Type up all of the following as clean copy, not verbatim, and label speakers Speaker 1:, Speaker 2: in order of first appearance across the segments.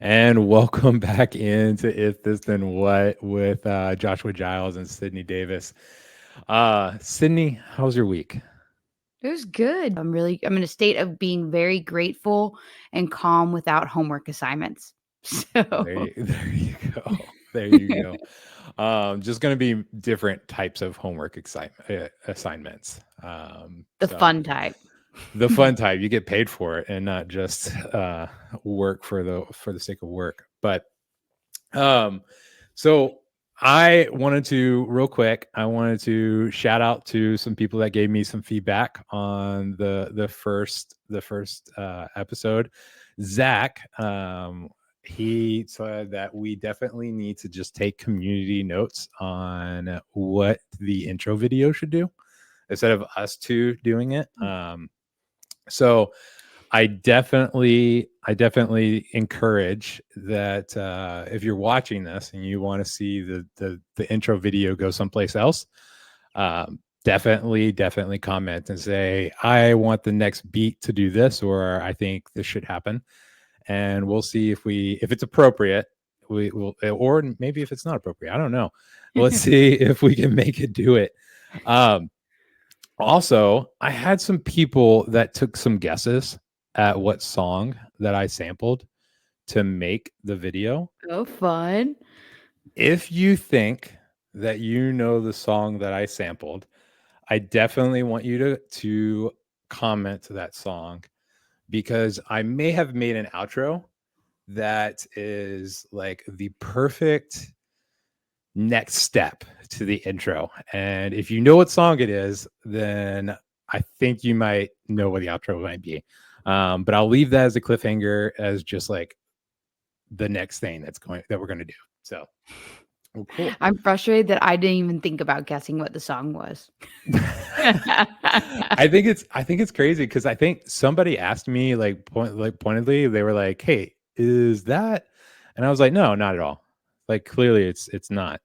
Speaker 1: And welcome back into If This Then What with Joshua Giles and Cydney Davis. Cydney, how's your week?
Speaker 2: It was good. I'm in a state of being very grateful and calm without homework assignments. So
Speaker 1: There you go. There you go. Just going to be different types of homework assignments.
Speaker 2: the
Speaker 1: So
Speaker 2: fun type.
Speaker 1: the fun type, you get paid for it and not just work for the sake of work. But so I wanted to real quick. I wanted to shout out to some people that gave me some feedback on the first episode. Zach, he said that we definitely need to just take community notes on what the intro video should do instead of us two doing it. So I definitely encourage that if you're watching this and you want to see the intro video go someplace else, definitely comment and say, I want the next beat to do this, or I think this should happen. And we'll see if it's appropriate. We will, or maybe if it's not appropriate, I don't know. Let's see if we can make it do it. Also, I had some people that took some guesses at what song that I sampled to make the video.
Speaker 2: Oh, fun.
Speaker 1: If you think that you know the song that I sampled, I definitely want you to comment to that song, because I may have made an outro that is like the perfect next step to the intro. And if you know what song it is, then I think you might know what the outro might be. But I'll leave that as a cliffhanger, as just like the next thing that we're going to do. So cool.
Speaker 2: I'm frustrated that I didn't even think about guessing what the song was.
Speaker 1: I think it's crazy, because I think somebody asked me pointedly, they were like, hey, is that? And I was like, no, not at all. Like, clearly it's not.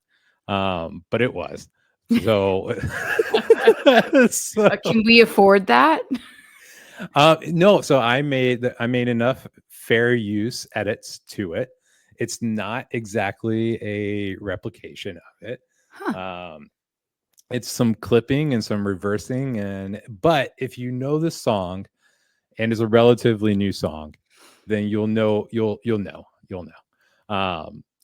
Speaker 1: But it was. So,
Speaker 2: Can we afford that?
Speaker 1: No. So I made enough fair use edits to it. It's not exactly a replication of it.
Speaker 2: Huh.
Speaker 1: It's some clipping and some reversing, but if you know the song and is a relatively new song, then you'll know.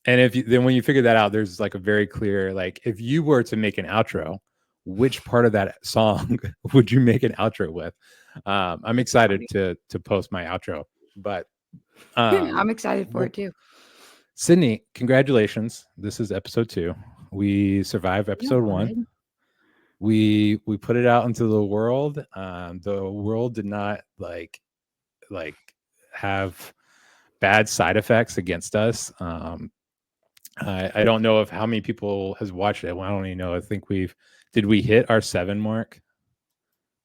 Speaker 1: And then when you figure that out, there's like a very clear, like, if you were to make an outro, which part of that song would you make an outro with? I'm excited to post my outro, but
Speaker 2: I'm excited for it too.
Speaker 1: Cydney, congratulations. This is episode 2. We survived episode 1. We put it out into the world. The world did not like have bad side effects against us. I don't know if how many people has watched it. Well, I don't even know. I think did we hit our 7 mark?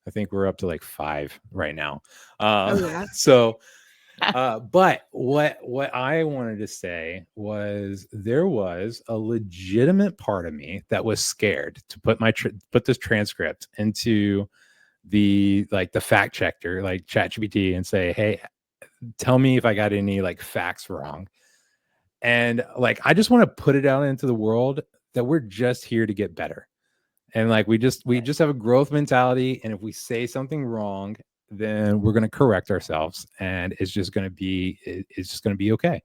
Speaker 1: I think we're up to like 5 right now.
Speaker 2: Yeah.
Speaker 1: So but what I wanted to say was, there was a legitimate part of me that was scared to put this transcript into the fact checker, like ChatGPT, and say, hey, tell me if I got any like facts wrong. And like, I just want to put it out into the world that we're just here to get better. And like, we just have a growth mentality. And if we say something wrong, then we're going to correct ourselves, and it's just going to be okay.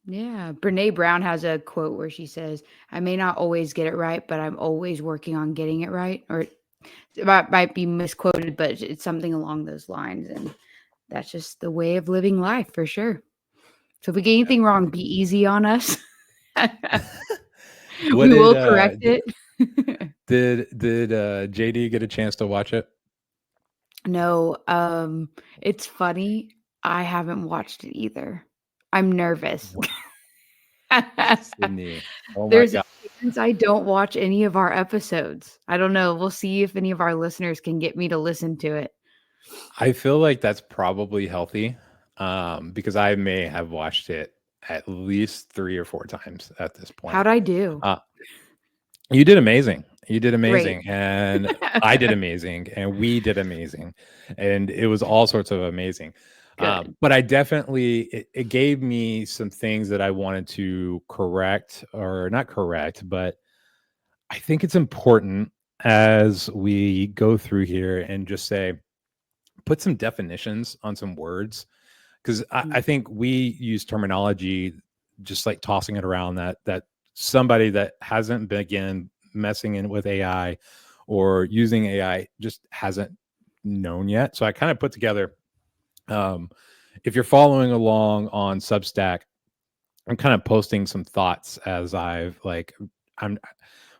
Speaker 2: Yeah. Brene Brown has a quote where she says, I may not always get it right, but I'm always working on getting it right. Or it might be misquoted, but it's something along those lines. And that's just the way of living life, for sure. So if we get anything wrong, be easy on us. We will correct it.
Speaker 1: Did JD get a chance to watch it?
Speaker 2: No, it's funny. I haven't watched it either. I'm nervous.
Speaker 1: Cydney. Oh my
Speaker 2: There's
Speaker 1: God.
Speaker 2: since I don't watch any of our episodes. I don't know. We'll see if any of our listeners can get me to listen to it.
Speaker 1: I feel like that's probably healthy, because I may have watched it at least 3 or 4 times at this point.
Speaker 2: How'd I do?
Speaker 1: You did amazing. You did
Speaker 2: Great.
Speaker 1: amazing. And I did amazing. And we did amazing. And it was all sorts of amazing.
Speaker 2: Good.
Speaker 1: But I definitely, it gave me some things that I wanted to correct, or not correct, but I think it's important as we go through here and just say, put some definitions on some words, because I
Speaker 2: Mm.
Speaker 1: think we use terminology just like tossing it around, that somebody that hasn't begun messing in with AI or using AI just hasn't known yet. So I kind of put together, um, if you're following along on Substack, I'm kind of posting some thoughts as I'm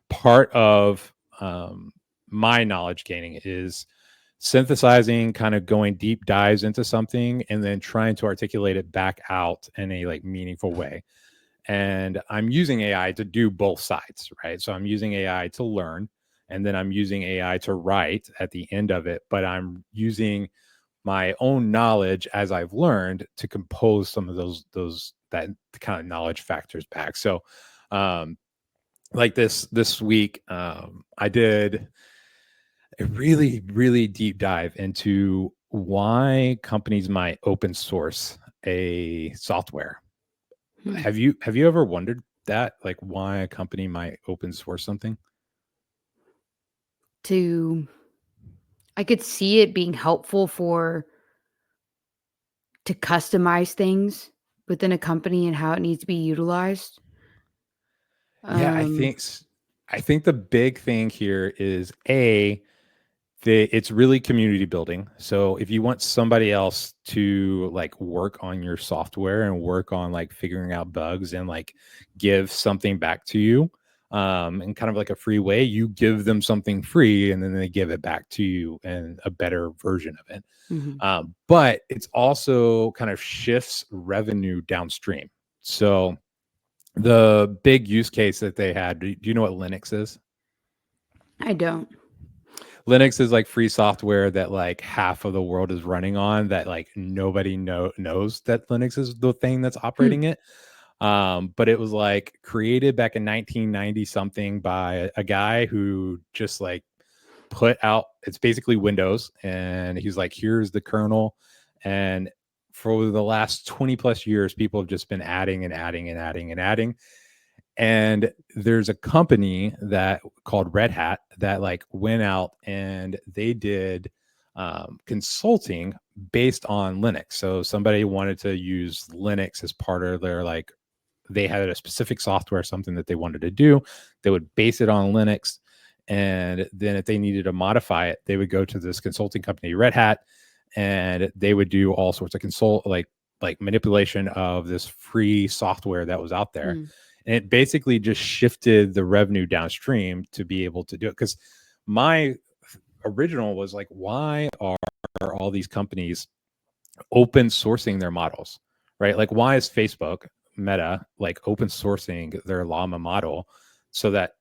Speaker 1: part of, my knowledge gaining is synthesizing, kind of going deep dives into something and then trying to articulate it back out in a like meaningful way. And I'm using AI to do both sides, right? So I'm using AI to learn, and then I'm using AI to write at the end of it, but I'm using my own knowledge as I've learned to compose some of those that kind of knowledge factors back. So um like this week, I did a really deep dive into why companies might open source a software.
Speaker 2: Hmm.
Speaker 1: Have you ever wondered that, like why a company might open source something?
Speaker 2: To I could see it being helpful for to customize things within a company and how it needs to be utilized.
Speaker 1: Yeah,
Speaker 2: Um,
Speaker 1: I think the big thing here is it's really community building. So if you want somebody else to like work on your software and work on like figuring out bugs and like give something back to you, in kind of like a free way, you give them something free and then they give it back to you in a better version of it.
Speaker 2: mhm.
Speaker 1: But it's also kind of shifts revenue downstream. So the big use case that they had, do you know what Linux is?
Speaker 2: I don't.
Speaker 1: Linux is like free software that like half of the world is running on, that like nobody knows that Linux is the thing that's
Speaker 2: Hmm.
Speaker 1: operating it. But it was like created back in 1990 something by a guy who just like put out, it's basically Windows, and he's like, here's the kernel. And for the last 20 plus years, people have just been adding and adding and adding and adding. And there's a company that called Red Hat that like went out and they did, consulting based on Linux. So somebody wanted to use Linux as part of their like, they had a specific software, something that they wanted to do. They would base it on Linux, and then if they needed to modify it, they would go to this consulting company, Red Hat, and they would do all sorts of like manipulation of this free software that was out there.
Speaker 2: Hmm.
Speaker 1: And it basically just shifted the revenue downstream to be able to do it. Because my original was like, why are all these companies open sourcing their models, right? Like, why is Facebook, Meta, like open sourcing their Llama model so that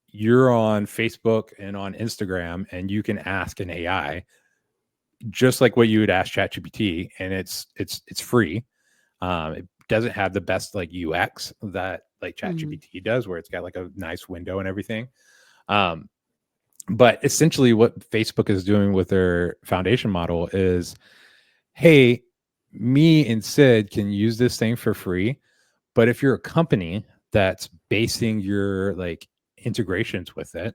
Speaker 1: you're on Facebook and on Instagram and you can ask an AI just like what you would ask ChatGPT, and it's free. It doesn't have the best like UX that like
Speaker 2: Mhm.
Speaker 1: ChatGPT does, where it's got like a nice window and everything. Um, but essentially, what Facebook is doing with their foundation model is, hey, me and Sid can use this thing for free. But if you're a company that's basing your like integrations with it,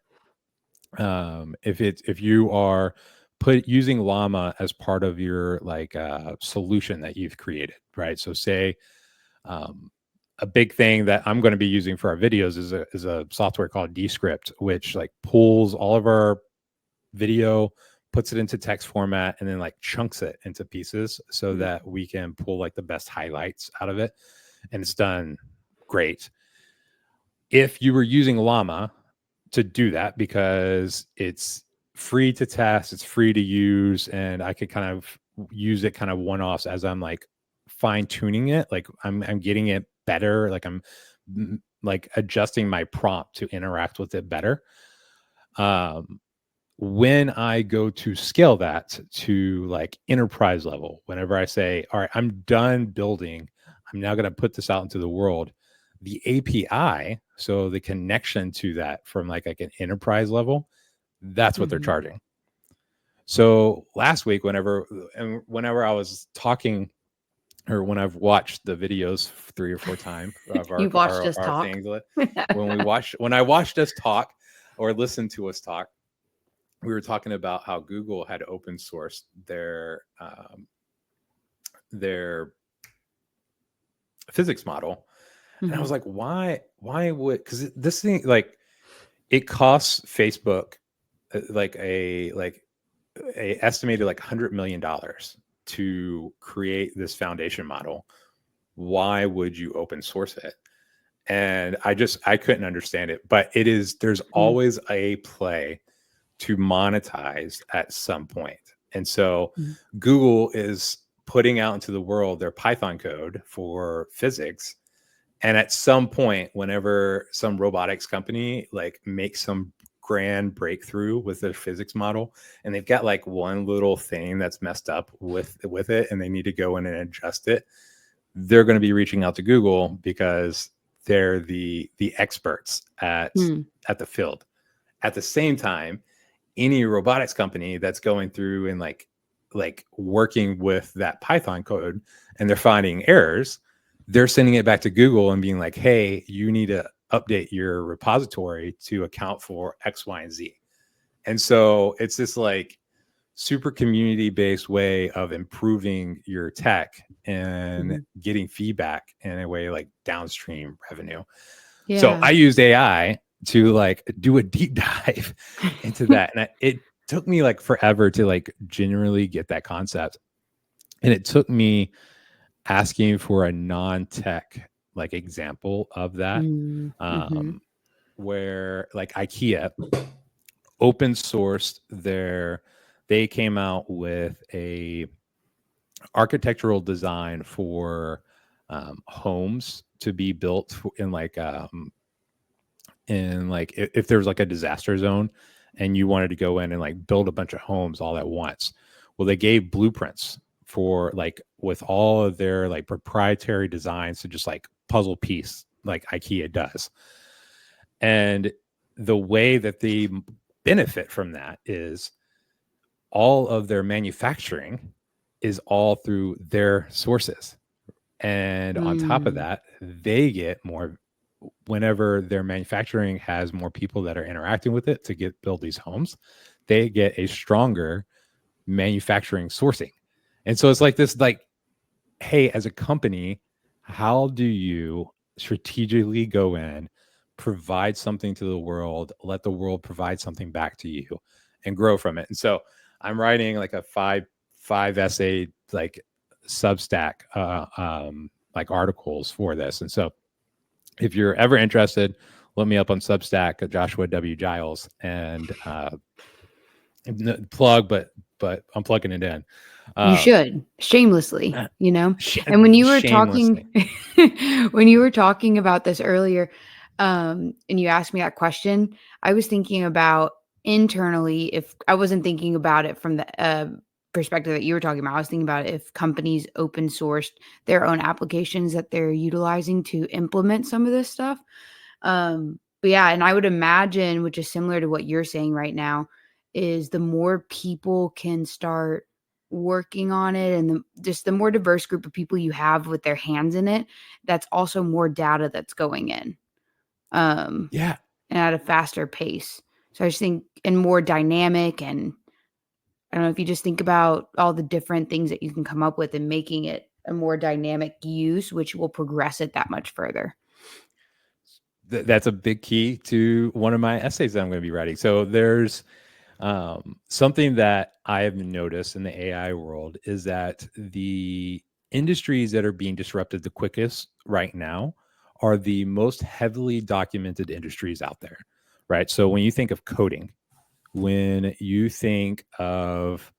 Speaker 1: if you are put using Llama as part of your like solution that you've created, right? So say, um, a big thing that I'm going to be using for our videos is a software called Descript, which like pulls all of our video, puts it into text format, and then like chunks it into pieces so
Speaker 2: Mm.
Speaker 1: that we can pull like the best highlights out of it. And it's done great. If you were using Llama to do that, because it's free to test, it's free to use, and I could kind of use it kind of one-offs as I'm like fine tuning it, like I'm getting it better, like I'm like adjusting my prompt to interact with it better. Um, when I go to scale that to like enterprise level, whenever I say, all right, I'm done building, I'm now going to put this out into the world, the API, so the connection to that from like an enterprise level, that's what they're
Speaker 2: Mhm.
Speaker 1: charging. So last week, whenever I was talking, or when I've watched the videos 3 or 4 times of
Speaker 2: You've watched us
Speaker 1: our
Speaker 2: talk.
Speaker 1: things, when I watched us talk or listened to us talk, we were talking about how Google had open sourced their physics model. And I was like, why would, because this thing, like, it costs Facebook like a estimated like $100 million to create this foundation model. Why would you open source it? And I couldn't understand it. But there's always a play to monetize at some point. And so Google is putting out into the world their Python code for physics. And at some point, whenever some robotics company like makes some grand breakthrough with their physics model, and they've got like one little thing that's messed up with it, and they need to go in and adjust it, they're going to be reaching out to Google because they're the experts at the field. At the same time, any robotics company that's going through and like working with that Python code and they're finding errors, they're sending it back to Google and being like, hey, you need to update your repository to account for X, Y, and Z. And so it's this like super community-based way of improving your tech and getting feedback in a way like downstream revenue. Yeah. So I used AI to like do a deep dive into that. And it took me like forever to like genuinely get that concept. And it took me asking for a non-tech like example of that, where like IKEA open sourced they came out with a architectural design for homes to be built in like if there was like a disaster zone and you wanted to go in and like build a bunch of homes all at once. Well, they gave blueprints for like with all of their like proprietary designs to just like puzzle piece like IKEA does. And the way that they benefit from that is all of their manufacturing is all through their sources. And on top of that, they get more whenever their manufacturing has more people that are interacting with it to build these homes, they get a stronger manufacturing sourcing. And so it's like this, like, hey, as a company, how do you strategically go in, provide something to the world, let the world provide something back to you and grow from it? And so I'm writing like a five essay, like Substack, like articles for this. And so if you're ever interested, look me up on Substack at Joshua W. Giles, and plug, but I'm plugging it in.
Speaker 2: You should shamelessly, you know. And when you were talking, about this earlier, and you asked me that question, I was thinking about internally. If I wasn't thinking about it from the perspective that you were talking about, I was thinking about if companies open sourced their own applications that they're utilizing to implement some of this stuff. But yeah, and I would imagine, which is similar to what you're saying right now, is the more people can start working on it, and just the more diverse group of people you have with their hands in it, that's also more data that's going in.
Speaker 1: Yeah.
Speaker 2: And at a faster pace. So I just think, and more dynamic, and I don't know if you just think about all the different things that you can come up with and making it a more dynamic use, which will progress it that much further.
Speaker 1: That's a big key to one of my essays that I'm going to be writing. So there's something that I have noticed in the AI world is that the industries that are being disrupted the quickest right now are the most heavily documented industries out there, right? So when you think of coding, when you think of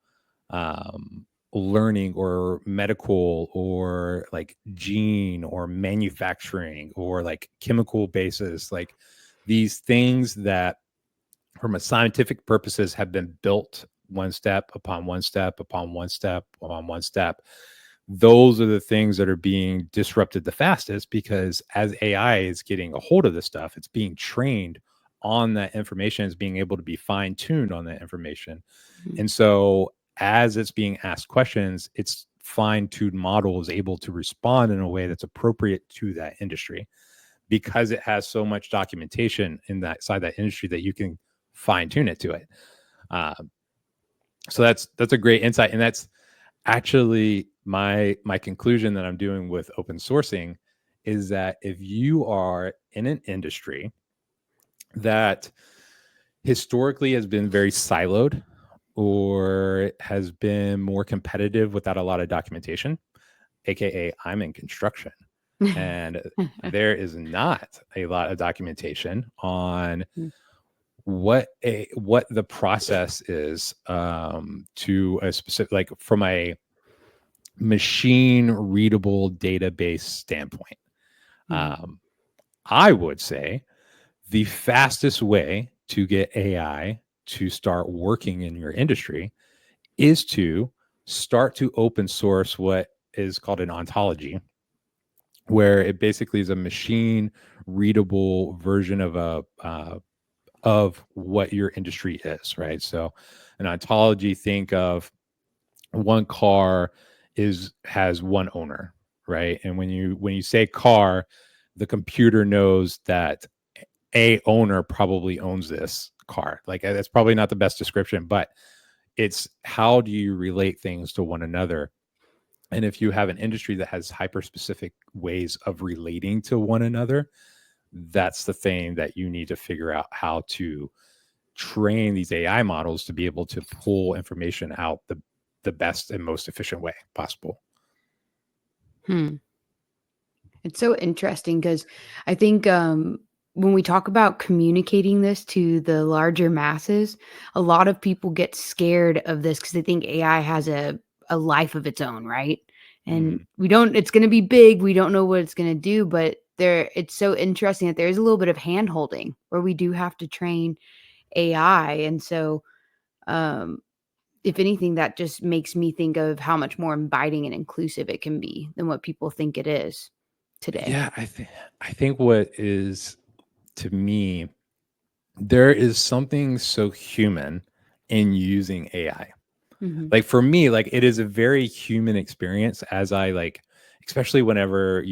Speaker 1: learning or medical or like gene or manufacturing or like chemical basis, like these things that from a scientific purposes have been built one step upon one step upon one step upon one step. Those are the things that are being disrupted the fastest, because as AI is getting a hold of this stuff, it's being trained on that information, is being able to be fine-tuned on that information.
Speaker 2: Mhm.
Speaker 1: And so as it's being asked questions, its fine-tuned model is able to respond in a way that's appropriate to that industry, because it has so much documentation in that side of that industry that you can fine-tune it to it. Uh, so that's a great insight, and that's actually my conclusion that I'm doing with open sourcing, is that if you are in an industry that historically has been very siloed, or has been more competitive without a lot of documentation, aka I'm in construction, and there is not a lot of documentation on what the process is, to a specific, like from a machine readable database standpoint. Um, I would say the fastest way to get AI to start working in your industry is to start to open source what is called an ontology, where it basically is a machine readable version of a of what your industry is, right? So an ontology, think of one car has one owner, right? And when you say car, the computer knows that a owner probably owns this car. Like, that's probably not the best description, but it's how do you relate things to one another. And if you have an industry that has hyper specific ways of relating to one another, that's the thing that you need to figure out how to train these AI models to be able to pull information out the best and most efficient way possible.
Speaker 2: Hmm. It's so interesting because I think when we talk about communicating this to the larger masses, a lot of people get scared of this because they think AI has a life of its own, right? And
Speaker 1: Mhm.
Speaker 2: we don't, it's going to be big. We don't know what it's going to do, but it's so interesting that there's a little bit of hand holding where we do have to train AI. And so, um, if anything, that just makes me think of how much more inviting and inclusive it can be than what people think it is today.
Speaker 1: Yeah, I think what is, to me, there is something so human in using AI.
Speaker 2: Mhm.
Speaker 1: Like, for me, like, it is a very human experience, as I like, especially whenever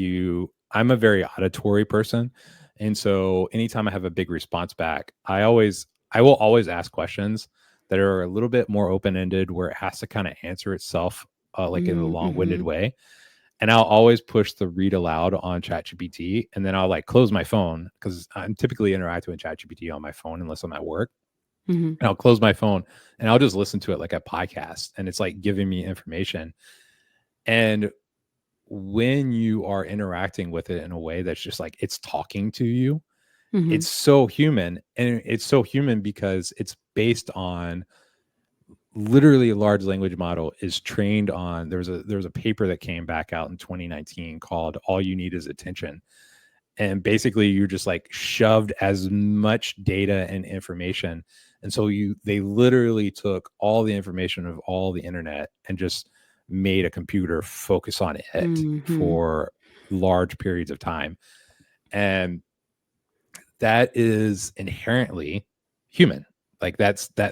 Speaker 1: I'm a very auditory person. And so anytime I have a big response back, I will always ask questions that are a little bit more open-ended, where it has to kind of answer itself, like in a
Speaker 2: Mm,
Speaker 1: long-winded
Speaker 2: mhm,
Speaker 1: way. And I'll always push the read aloud on ChatGPT, and then I'll like close my phone, because I'm typically interacting with ChatGPT on my phone unless I'm at work.
Speaker 2: mhm,
Speaker 1: And I'll close my phone and I'll just listen to it like a podcast, and it's like giving me information. And when you are interacting with it in a way that's just like it's talking to you,
Speaker 2: mhm,
Speaker 1: it's so human. And it's so human because it's based on, literally, a large language model is trained on, there was a paper that came back out in 2019 called All You Need Is Attention. And basically you're just like shoved as much data and information. And so they literally took all the information of all the internet and just made a computer focus on it
Speaker 2: mhm,
Speaker 1: for large periods of time. And that is inherently human. Like,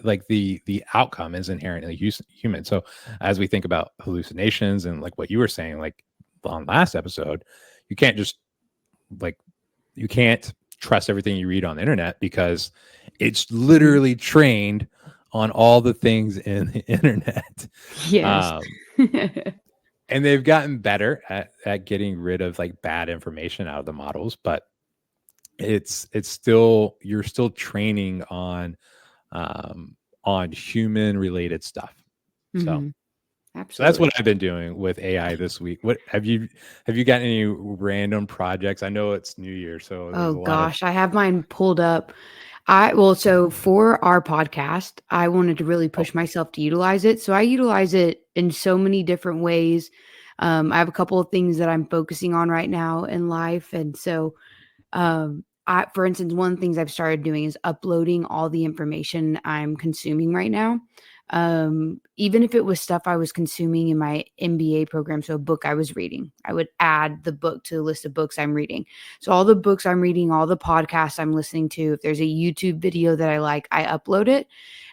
Speaker 1: like the outcome is inherently human. So as we think about hallucinations, and like what you were saying, like on last episode, you can't just like you can't trust everything you read on the internet, because it's
Speaker 2: mhm.
Speaker 1: literally trained on all the things in the internet.
Speaker 2: Yes.
Speaker 1: Um, and they've gotten better at getting rid of like bad information out of the models, but it's still, you're still training on human related stuff. So
Speaker 2: Mhm.
Speaker 1: so that's what
Speaker 2: Absolutely.
Speaker 1: I've been doing with AI this week. What have you got any random projects? I know it's New Year, so there's
Speaker 2: Oh
Speaker 1: a lot of.
Speaker 2: gosh, I have mine pulled up. So for our podcast, I wanted to really
Speaker 1: Oh,
Speaker 2: push myself to utilize it. So I utilize it in so many different ways. I have a couple of things that I'm focusing on right now in life. And so for instance, one of the things I've started doing is uploading all the information I'm consuming right now. Even if it was stuff I was consuming in my MBA program, so a book I was reading, I would add the book to the list of books I'm reading. So all the books I'm reading, all the podcasts I'm listening to, if there's a YouTube video that I like, I upload it.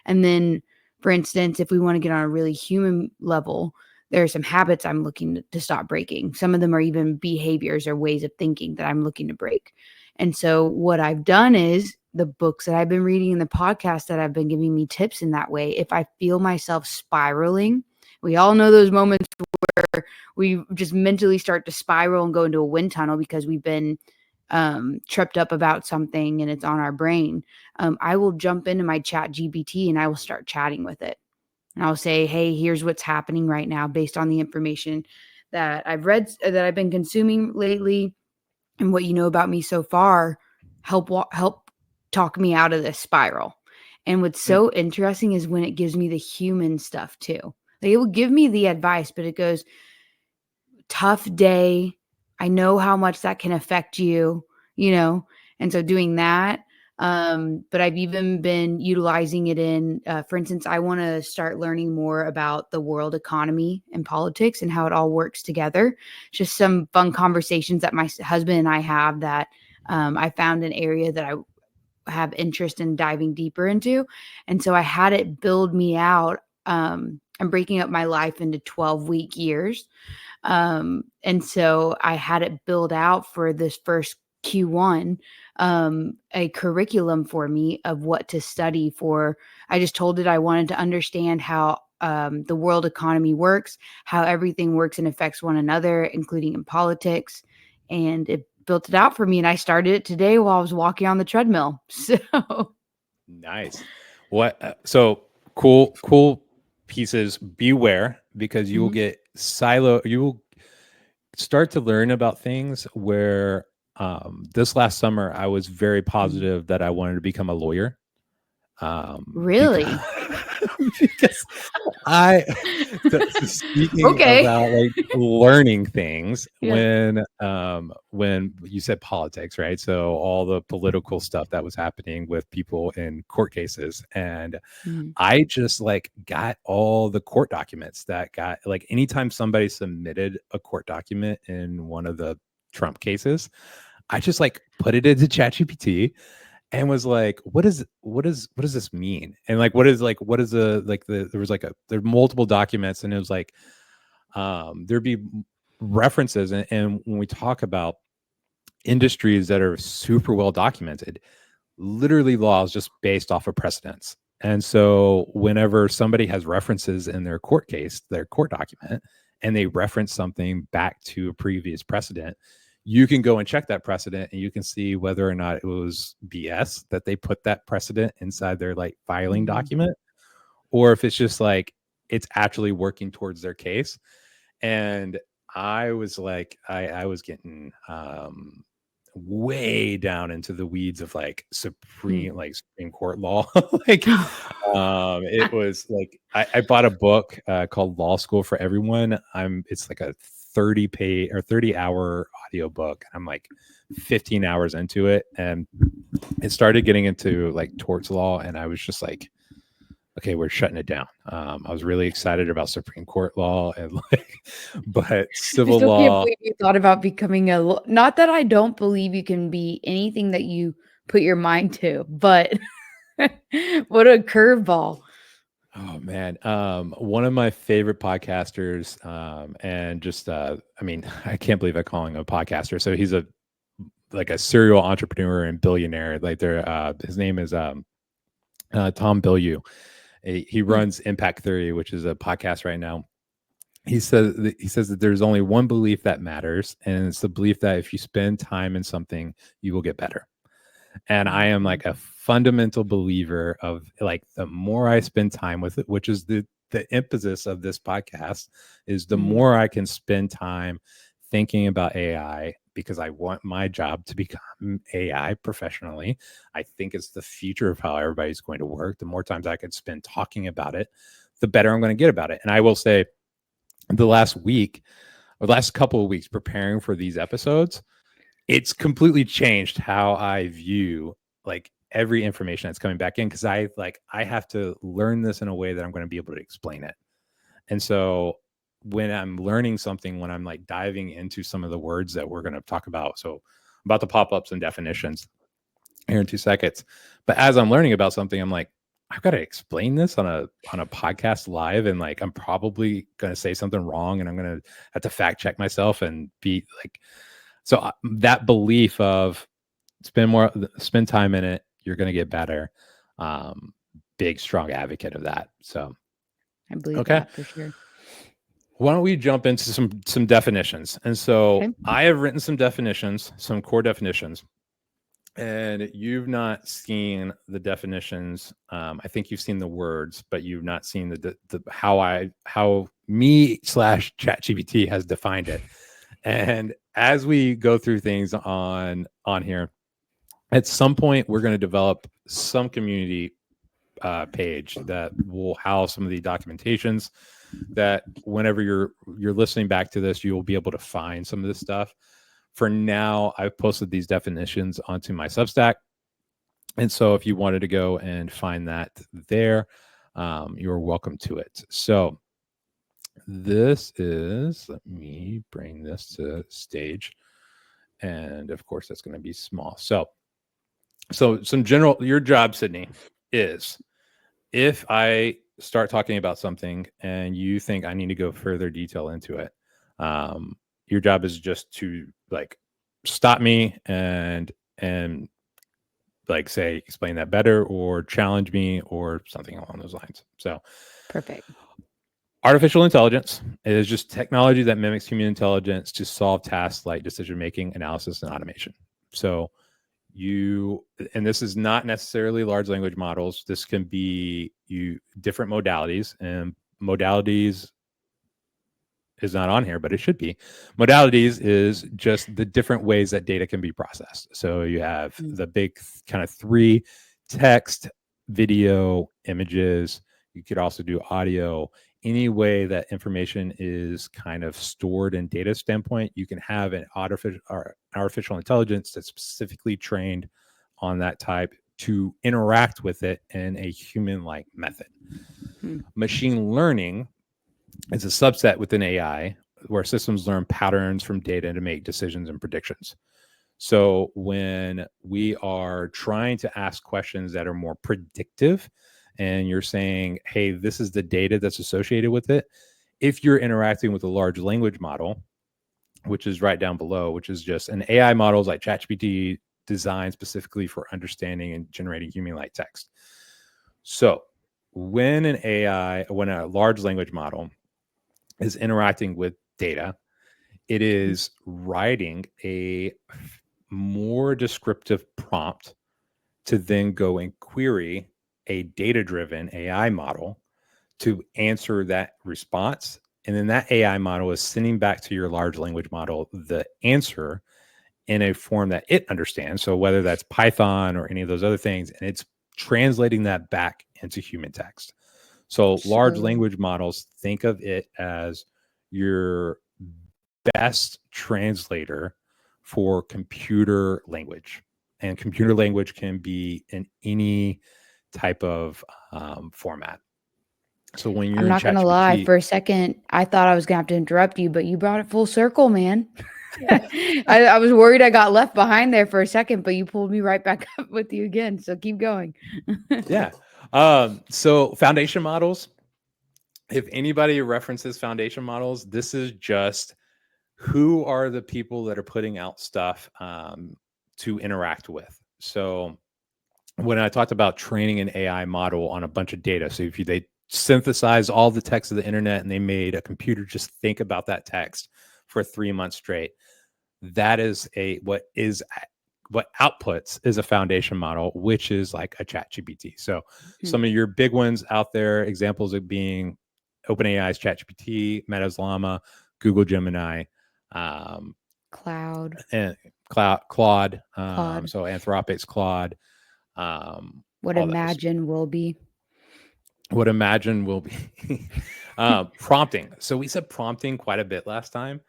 Speaker 2: And then, for instance, if we want to get on a really human level, there are some habits I'm looking to stop breaking. Some of them are even behaviors or ways of thinking that I'm looking to break. And so what I've done is the books that I've been reading and the podcasts that have been giving me tips in that way, if I feel myself spiraling, we all know those moments where we just mentally start to spiral and go into a wind tunnel because we've been tripped up about something and it's on our brain. I will jump into my chat GPT and I will start chatting with it. And I'll say, hey, here's what's happening right now based on the information that I've read, that I've been consuming lately, and what you know about me so far. Help talk me out of this spiral. And what's so interesting is when it gives me the human stuff too. Like, it will give me the advice, but it goes, tough day. I know how much that can affect you, you know? And so doing that, but I've even been utilizing it in, for instance, I want to start learning more about the world economy and politics and how it all works together. Just some fun conversations that my husband and I have that I found an area that I have interest in diving deeper into. And so I had it build me out. I'm breaking up my life into 12-week years. And so I had it build out for this first Q1, a curriculum for me of what to study for. I just told it I wanted to understand how the world economy works, how everything works and affects one another, including in politics. And it built it out for me. And I started it today while I was walking on the treadmill. So
Speaker 1: Nice. What? So cool pieces. Beware, because you will get silo. You will start to learn about things where this last summer I was very positive that I wanted to become a lawyer.
Speaker 2: Really?
Speaker 1: Because I speaking
Speaker 2: Okay.
Speaker 1: about like learning things,
Speaker 2: Yeah.
Speaker 1: when you said politics, right? So all the political stuff that was happening with people in court cases, and
Speaker 2: Mhm.
Speaker 1: I just like got all the court documents that got, like, anytime somebody submitted a court document in one of the Trump cases, I just like put it into ChatGPT and was like, what does this mean? And like, what is there was like there are multiple documents, and it was like, there'd be references. And when we talk about industries that are super well documented, literally laws just based off of precedents. And so whenever somebody has references in their court case, their court document, and they reference something back to a previous precedent, you can go and check that precedent and you can see whether or not it was BS that they put that precedent inside their like filing document, or if it's just like it's actually working towards their case. And I was like, I was getting way down into the weeds of like Supreme Court law. Like, it was like I bought a book called Law School for Everyone. It's like a 30-page or 30-hour audio book. I'm like 15 hours into it, and it started getting into like torts law, and I was just like, okay, we're shutting it down. I was really excited about Supreme Court law and like, but
Speaker 2: I
Speaker 1: civil
Speaker 2: still can't
Speaker 1: law.
Speaker 2: believe you thought about becoming not that I don't believe you can be anything that you put your mind to, but what a curveball.
Speaker 1: Oh man, one of my favorite podcasters, and just I mean, I can't believe I call him a podcaster. So he's a like a serial entrepreneur and billionaire. Like his name is Tom Bilyeu. He runs Impact Theory, which is a podcast right now. He says that there's only one belief that matters, and it's the belief that if you spend time in something, you will get better. And I am like a fundamental believer of like, the more I spend time with it, which is the emphasis of this podcast, is the more I can spend time thinking about AI, because I want my job to become AI professionally. I think it's the future of how everybody's going to work. The more times I could spend talking about it, the better I'm going to get about it. And I will say, the last week or last couple of weeks preparing for these episodes, it's completely changed how I view like every information that's coming back in, because I have to learn this in a way that I'm going to be able to explain it. And so when I'm learning something, when I'm like diving into some of the words that we're going to talk about, so about the pop-ups and definitions here in 2 seconds, but as I'm learning about something, I'm like, I've got to explain this on a podcast live, and like I'm probably going to say something wrong, and I'm going to have to fact check myself and be like, so that belief of spend time in it, you're going to get better. Big strong advocate of that. So
Speaker 2: I believe
Speaker 1: okay,
Speaker 2: that for sure.
Speaker 1: why don't we jump into some definitions? And so
Speaker 2: Okay.
Speaker 1: I have written some definitions, some core definitions. And you've not seen the definitions. I think you've seen the words, but you've not seen the how me / ChatGPT has defined it. And as we go through things on here, at some point we're going to develop some community page that will house some of the documentations that whenever you're listening back to this, you will be able to find some of this stuff. For now, I've posted these definitions onto my Substack. And so if you wanted to go and find that there, you're welcome to it. So this is, let me bring this to stage. And of course, that's going to be small. So some general, your job, Cydney, is if I start talking about something and you think I need to go further detail into it, your job is just to like stop me and like say explain that better or challenge me or something along those lines. So
Speaker 2: Perfect.
Speaker 1: artificial intelligence is just technology that mimics human intelligence to solve tasks like decision making, analysis, and automation. So and this is not necessarily large language models. This can be different modalities, and modalities is not on here, but it should be. Modalities is just the different ways that data can be processed. So you have the big kind of 3: text, video, images. You could also do audio. Any way that information is kind of stored in data standpoint, you can have an artificial intelligence that's specifically trained on that type to interact with it in a human-like method. Machine learning is a subset within AI where systems learn patterns from data to make decisions and predictions. So when we are trying to ask questions that are more predictive and you're saying, hey, this is the data that's associated with it, if you're interacting with a large language model, which is right down below, which is just an AI models like ChatGPT designed specifically for understanding and generating human-like text. So when a large language model is interacting with data, it is writing a more descriptive prompt to then go and query a data-driven AI model to answer that response. And then that AI model is sending back to your large language model the answer in a form that it understands. So whether that's Python or any of those other things, and it's translating that back into human text. So large language models, think of it as your best translator for computer language. And computer language can be in any type of format. So when you're
Speaker 2: I'm
Speaker 1: in
Speaker 2: not gonna lie,
Speaker 1: ChatGPT,
Speaker 2: for a second, I thought I was gonna have to interrupt you, but you brought it full circle, man. I was worried I got left behind there for a second, but you pulled me right back up with you again. So keep going.
Speaker 1: yeah. So foundation models, if anybody references foundation models, this is just who are the people that are putting out stuff to interact with. So when I talked about training an AI model on a bunch of data, so if they synthesize all the text of the internet and they made a computer just think about that text for 3 months straight, that is what outputs is a foundation model, which is like a ChatGPT. So some of your big ones out there, examples of being OpenAI's ChatGPT, Meta's Llama, Google Gemini,
Speaker 2: Claude.
Speaker 1: and Claude.
Speaker 2: Claude.
Speaker 1: So Anthropic's Claude.
Speaker 2: What
Speaker 1: All those.
Speaker 2: Imagine will be.
Speaker 1: What Imagine will be. Prompting. So we said prompting quite a bit last time.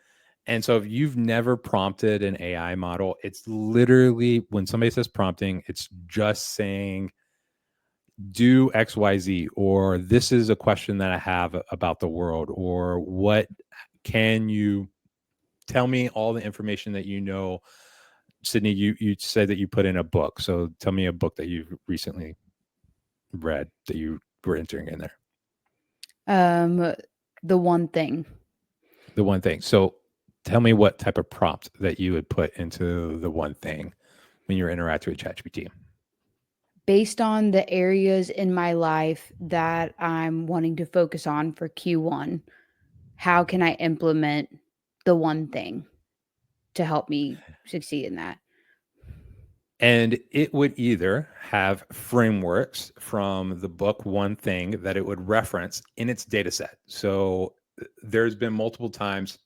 Speaker 1: And so if you've never prompted an AI model, it's literally, when somebody says prompting, it's just saying, do XYZ, or this is a question that I have about the world, or what can you tell me all the information that you know. Cydney, you said that you put in a book. So tell me a book that you've recently read that you were entering in there.
Speaker 2: The One Thing.
Speaker 1: The One Thing. So tell me what type of prompt that you would put into The One Thing when you're interacting with ChatGPT.
Speaker 2: Based on the areas in my life that I'm wanting to focus on for Q1, how can I implement the one thing to help me succeed in that?
Speaker 1: And it would either have frameworks from the book One Thing that it would reference in its data set. So there's been multiple times.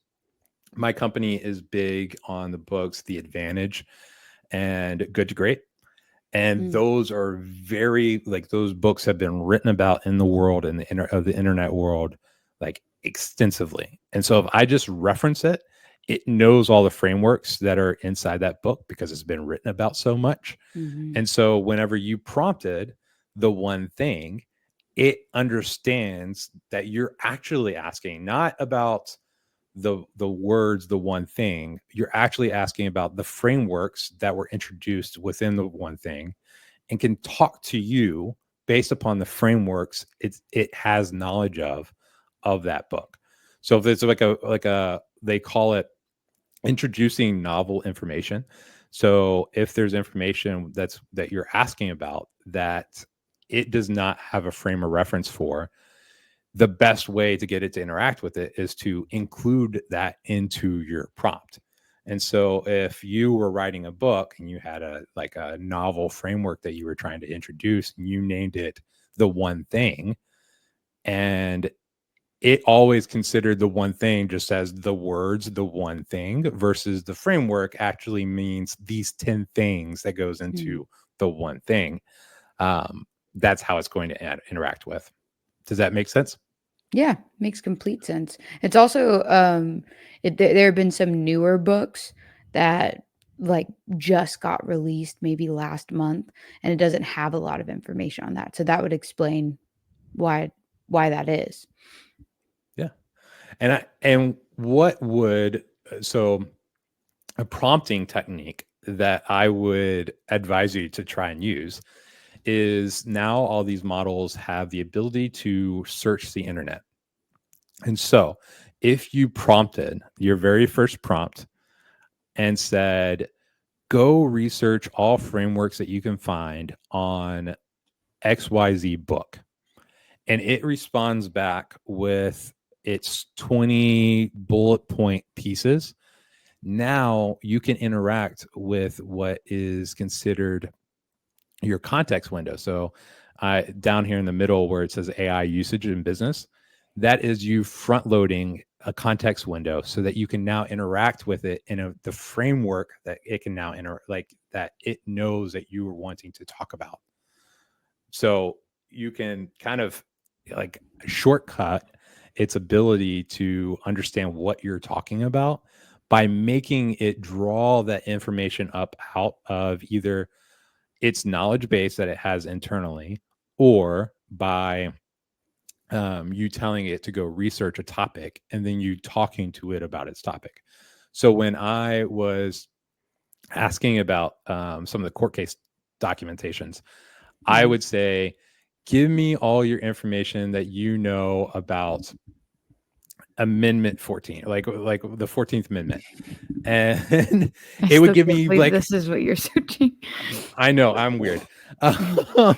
Speaker 1: My company is big on the books The Advantage and Good to Great. And those are very, like, those books have been written about in the world and the internet world, like, extensively. And so if I just reference it, it knows all the frameworks that are inside that book because it's been written about so much. And so whenever you prompted The One Thing, it understands that you're actually asking not about the words The One Thing. You're actually asking about the frameworks that were introduced within The One Thing, and can talk to you based upon the frameworks it has knowledge of that book. So if it's like a they call it introducing novel information. So if there's information that you're asking about that it does not have a frame of reference for, the best way to get it to interact with it is to include that into your prompt. And so if you were writing a book and you had a novel framework that you were trying to introduce, and you named it The One Thing, and it always considered The One Thing just as the words The One Thing, versus the framework actually means these 10 things that goes into The One Thing. That's how it's going to interact with. Does that make sense?
Speaker 2: Yeah, makes complete sense. It's also there have been some newer books that like just got released maybe last month, and it doesn't have a lot of information on that. So that would explain why that is.
Speaker 1: Yeah. And what would, so a prompting technique that I would advise you to try and use is, now all these models have the ability to search the internet. And so if you prompted your very first prompt and said, go research all frameworks that you can find on XYZ book, and it responds back with its 20 bullet point pieces, now you can interact with what is considered your context window. So down here in the middle where it says AI usage in business, that is you front loading a context window so that you can now interact with it in the framework that it can now that it knows that you are wanting to talk about. So you can kind of like shortcut its ability to understand what you're talking about by making it draw that information up out of either its knowledge base that it has internally, or by you telling it to go research a topic and then you talking to it about its topic. So when I was asking about some of the court case documentations, I would say, give me all your information that you know about Amendment 14, like the 14th Amendment. And it would give me like,
Speaker 2: this is what you're searching.
Speaker 1: I know I'm weird.
Speaker 2: I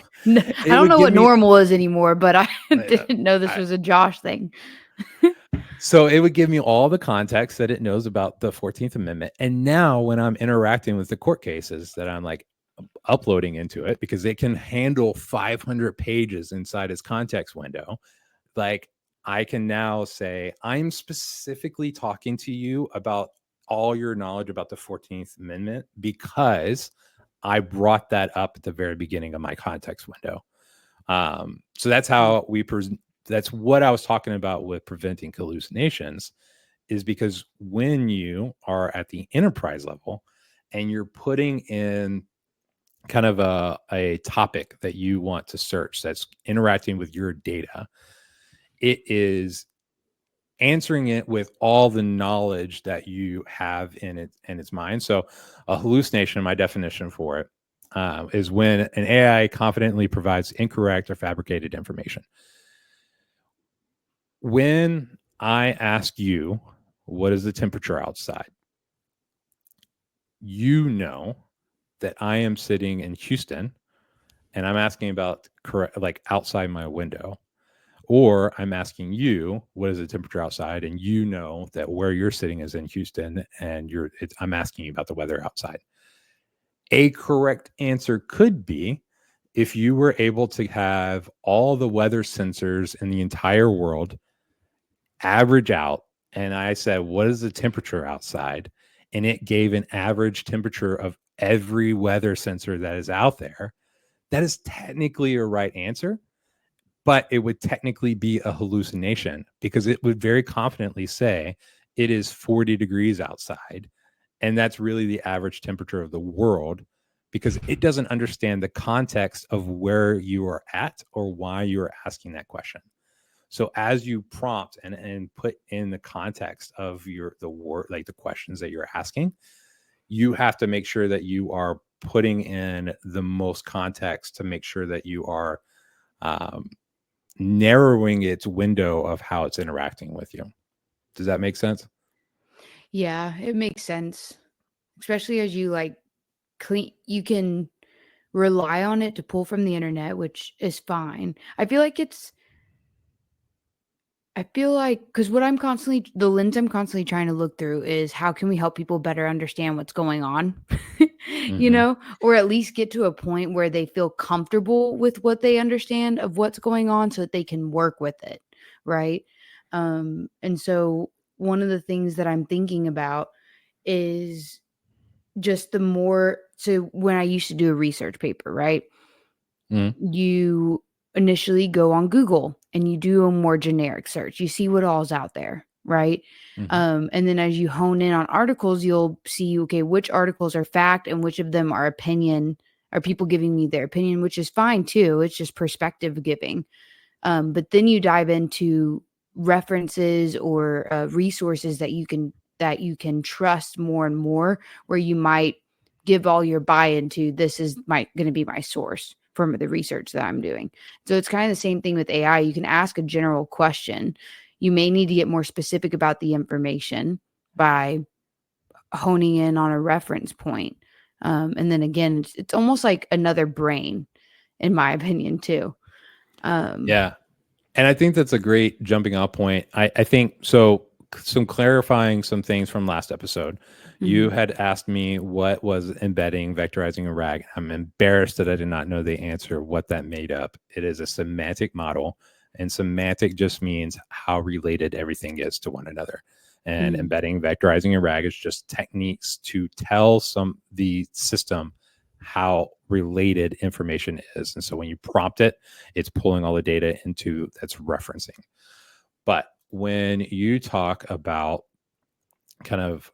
Speaker 2: don't know what normal is anymore, but I didn't know this was a Josh thing.
Speaker 1: So it would give me all the context that it knows about the 14th Amendment. And now when I'm interacting with the court cases that I'm like uploading into it, because it can handle 500 pages inside its context window, like I can now say, I'm specifically talking to you about all your knowledge about the 14th Amendment because I brought that up at the very beginning of my context window. So that's how that's what I was talking about with preventing hallucinations, is because when you are at the enterprise level and you're putting in kind of a topic that you want to search that's interacting with your data, it is answering it with all the knowledge that you have in its mind. So a hallucination, my definition for it, is when an AI confidently provides incorrect or fabricated information. When I ask you, what is the temperature outside? You know that I am sitting in Houston and I'm asking about like outside my window. Or I'm asking you, what is the temperature outside? And you know that where you're sitting is in Houston, and I'm asking you about the weather outside. A correct answer could be if you were able to have all the weather sensors in the entire world average out, and I said, what is the temperature outside? And it gave an average temperature of every weather sensor that is out there. That is technically a right answer, but it would technically be a hallucination because it would very confidently say it is 40 degrees outside. And that's really the average temperature of the world because it doesn't understand the context of where you are at or why you're asking that question. So as you prompt and put in the context of the word, like the questions that you're asking, you have to make sure that you are putting in the most context to make sure that you are narrowing its window of how it's interacting with you. Does that make sense?
Speaker 2: Yeah, it makes sense. Especially as you like you can rely on it to pull from the internet, which is fine. I feel like because the lens I'm constantly trying to look through is how can we help people better understand what's going on,
Speaker 1: Mm-hmm.
Speaker 2: or at least get to a point where they feel comfortable with what they understand of what's going on so that they can work with it. Right. And so one of the things that I'm thinking about is just when I used to do a research paper, right?
Speaker 1: Mm-hmm.
Speaker 2: You initially go on Google and you do a more generic search. You see what all's out there, right?
Speaker 1: Mm-hmm.
Speaker 2: And then as you hone in on articles, you'll see, okay, which articles are fact and which of them are opinion, are people giving me their opinion, which is fine too. It's just perspective giving. But then you dive into references or resources that you can trust more and more, where you might give all your buy-in to this is going to be my source from the research that I'm doing. So it's kind of the same thing with AI. You can ask a general question. You may need to get more specific about the information by honing in on a reference point. And then again, it's almost like another brain, in my opinion, too.
Speaker 1: Yeah. And I think that's a great jumping off point. I think so. Some clarifying some things from last episode. You
Speaker 2: Mhm.
Speaker 1: had asked me what was embedding, vectorizing, a RAG. I'm embarrassed that I did not know the answer, what that made up. It is a semantic model, and semantic just means how related everything is to one another. And
Speaker 2: Mhm.
Speaker 1: embedding, vectorizing, and RAG is just techniques to tell the system how related information is. And so when you prompt it, it's pulling all the data into that's referencing. But when you talk about kind of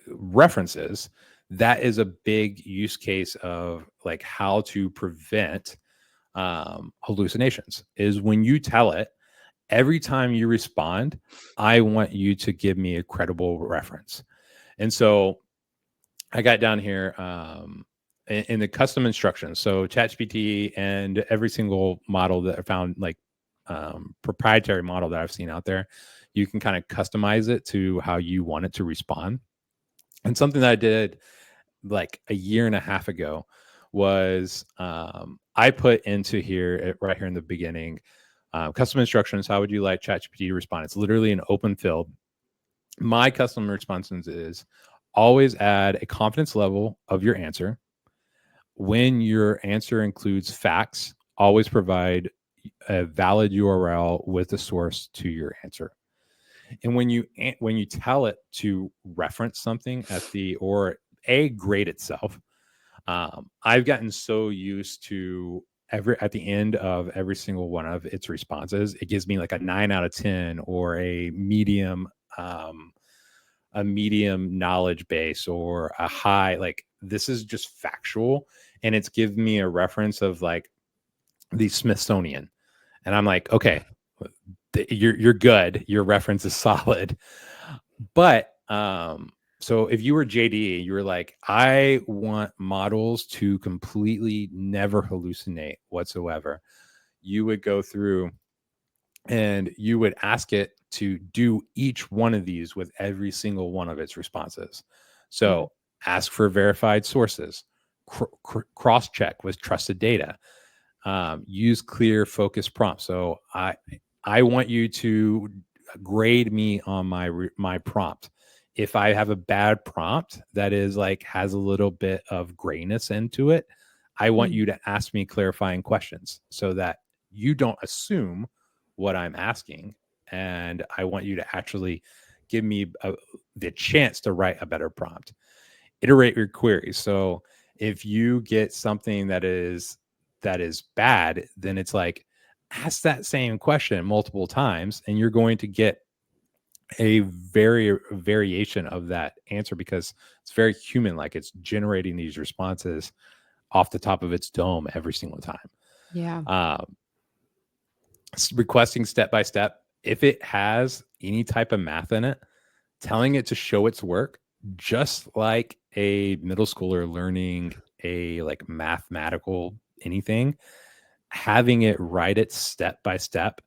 Speaker 1: references, that is a big use case of like how to prevent hallucinations is when you tell it every time you respond, I want you to give me a credible reference. And so I got down here in the custom instructions. So ChatGPT and every single model that I found, like proprietary model that I've seen out there, you can kind of customize it to how you want it to respond. And something that I did like a year and a half ago was I put into here right here in the beginning, custom instructions. How would you like ChatGPT to respond? It's literally an open field. My custom responses is always add a confidence level of your answer. When your answer includes facts, always provide a valid URL with the source to your answer. And when you tell it to reference something at the or a grade itself, I've gotten so used to at the end of every single one of its responses, it gives me like a 9 out of 10 or a medium a medium knowledge base or a high, like this is just factual, and it's giving me a reference of like the Smithsonian, and I'm like, okay, you're good, your reference is solid. But so if you were JD, you were like, I want models to completely never hallucinate whatsoever, you would go through and you would ask it to do each one of these with every single one of its responses. So ask for verified sources, cross check with trusted data, use clear focused prompts. So I want you to grade me on my prompt. If I have a bad prompt that is like has a little bit of grayness into it, I want you to ask me clarifying questions so that you don't assume what I'm asking, and I want you to actually give me the chance to write a better prompt. Iterate your queries. So if you get something that is bad, then it's like ask that same question multiple times, and you're going to get a variation of that answer because it's very human, like it's generating these responses off the top of its dome every single time.
Speaker 2: Yeah.
Speaker 1: Requesting step by step. If it has any type of math in it, telling it to show its work, just like a middle schooler learning a like mathematical anything, having it write it step by step,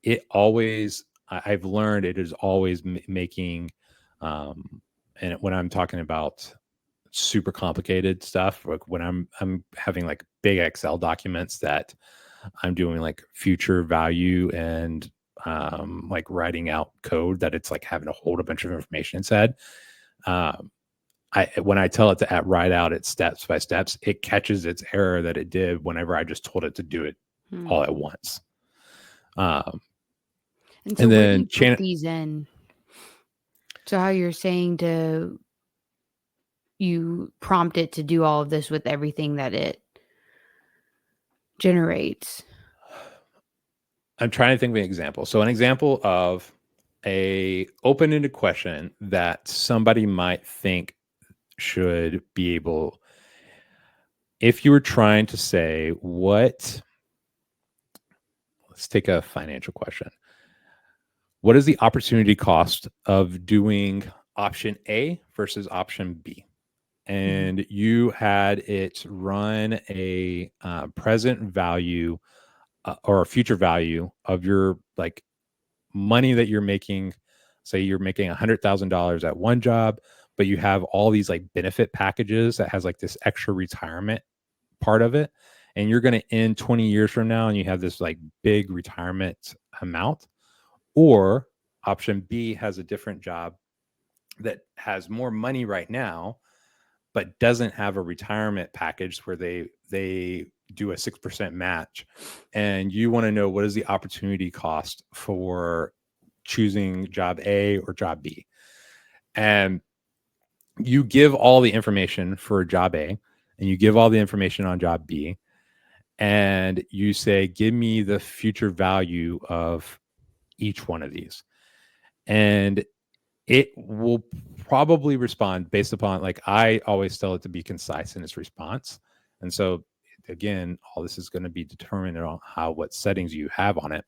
Speaker 1: it always, I've learned it is always making, and when I'm talking about super complicated stuff, like when I'm having like big Excel documents that I'm doing like future value and like writing out code that it's like having to hold a bunch of information inside. When I tell it to write out its steps by steps, it catches its error that it did whenever I just told it to do it all at once.
Speaker 2: And so where do you put these in? So how you're saying you prompt it to do all of this with everything that it generates?
Speaker 1: I'm trying to think of an example. So an example of a open-ended question that somebody might think should be able, if you were trying to say let's take a financial question. What is the opportunity cost of doing option A versus option B? And you had it run a present value or a future value of your like money that you're making. Say you're making $100,000 at one job, but you have all these like benefit packages that has like this extra retirement part of it, and you're going to end 20 years from now and you have this like big retirement amount. Or option B has a different job that has more money right now but doesn't have a retirement package where they do a 6% match, and you want to know what is the opportunity cost for choosing job A or job B. And you give all the information for job A and you give all the information on job B, and you say, give me the future value of each one of these. And it will probably respond based upon, like, I always tell it to be concise in its response. And so again, all this is going to be determined on what settings you have on it.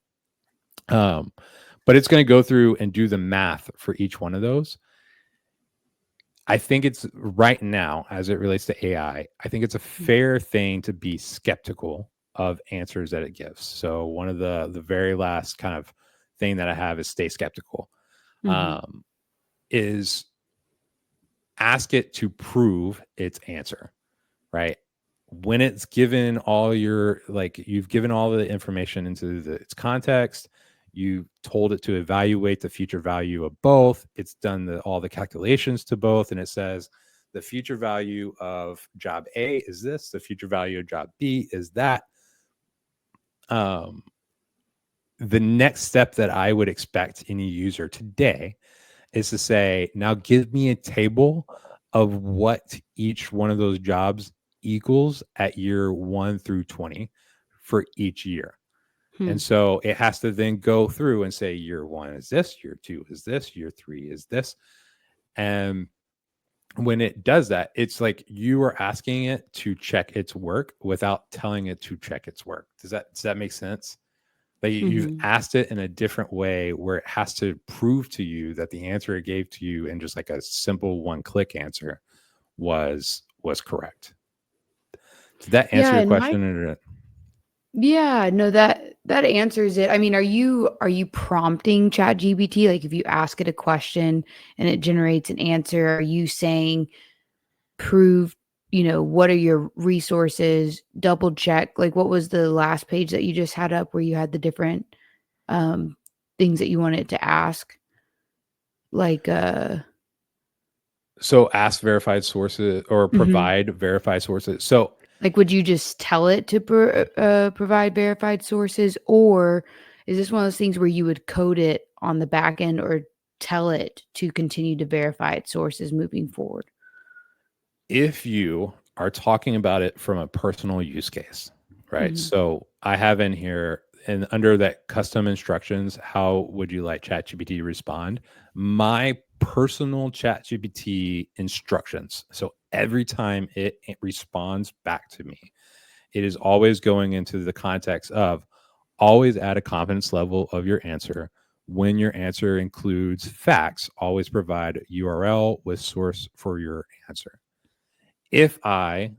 Speaker 1: But it's going to go through and do the math for each one of those. I think it's right now, as it relates to AI, I think it's a fair thing to be skeptical of answers that it gives. So one of the very last kind of thing that I have is stay skeptical. Is ask it to prove its answer, right? When it's given all your, like, you've given all the information into its context, you told it to evaluate the future value of both, it's done all the calculations to both, and it says the future value of job A is this, the future value of job B is that. The next step that I would expect any user today is to say, now give me a table of what each one of those jobs equals at year 1 through 20 for each year.
Speaker 2: Hmm.
Speaker 1: And so it has to then go through and say, year one is this, year two is this, year three is this. And when it does that, it's like you are asking it to check its work without telling it to check its work. Does that make sense? Like you've
Speaker 2: Hmm.
Speaker 1: asked it in a different way where it has to prove to you that the answer it gave to you in just like a simple one-click answer was correct. Did that answer
Speaker 2: Yeah,
Speaker 1: your
Speaker 2: and my
Speaker 1: question? Or
Speaker 2: yeah, no, that answers it. I mean, are you prompting ChatGPT? Like if you ask it a question and it generates an answer, are you saying prove, what are your resources, double check? Like what was the last page that you just had up where you had the different um things that you wanted to ask? Like
Speaker 1: so ask verified sources or
Speaker 2: mhm.
Speaker 1: provide verified sources. So
Speaker 2: Like, would you just tell it to provide verified sources, or is this one of those things where you would code it on the back end or tell it to continue to verify its sources moving forward?
Speaker 1: if you are talking about it from a personal use case, right?
Speaker 2: Mhm.
Speaker 1: So I have in here and under that custom instructions, how would you like ChatGPT to respond? My personal ChatGPT instructions. So every time it responds back to me, it is always going into the context of always add a confidence level of your answer. When your answer includes facts, always provide URL with source for your answer. If I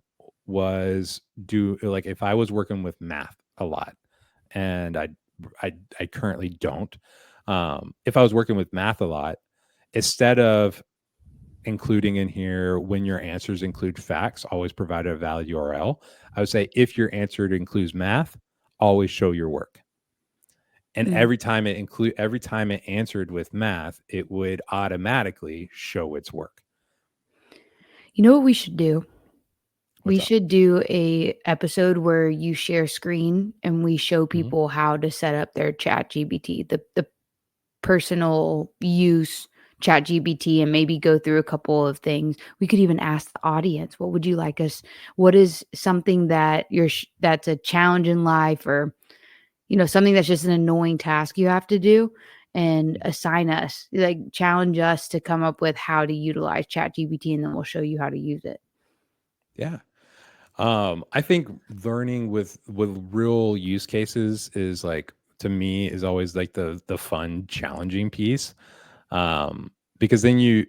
Speaker 1: if I was working with math a lot, and I currently don't. If I was working with math a lot, instead of including in here when your answers include facts, always provide a valid URL. I would say if your answer includes math, always show your work. And
Speaker 2: Mm.
Speaker 1: every time it answered with math, it would automatically show its work.
Speaker 2: You know what we should do?
Speaker 1: What's
Speaker 2: We
Speaker 1: up?
Speaker 2: should do a episode where you share screen and we show
Speaker 1: Mhm.
Speaker 2: people how to set up their chat GBT, the personal use chat GBT, and maybe go through a couple of things. We could even ask the audience, what would you like us, what is something that that's a challenge in life, or something that's just an annoying task you have to do, and assign us, like challenge us to come up with how to utilize chat GBT, and then we'll show you how to use it.
Speaker 1: Yeah. I think learning with real use cases is like to me is always like the fun, challenging piece. Because then you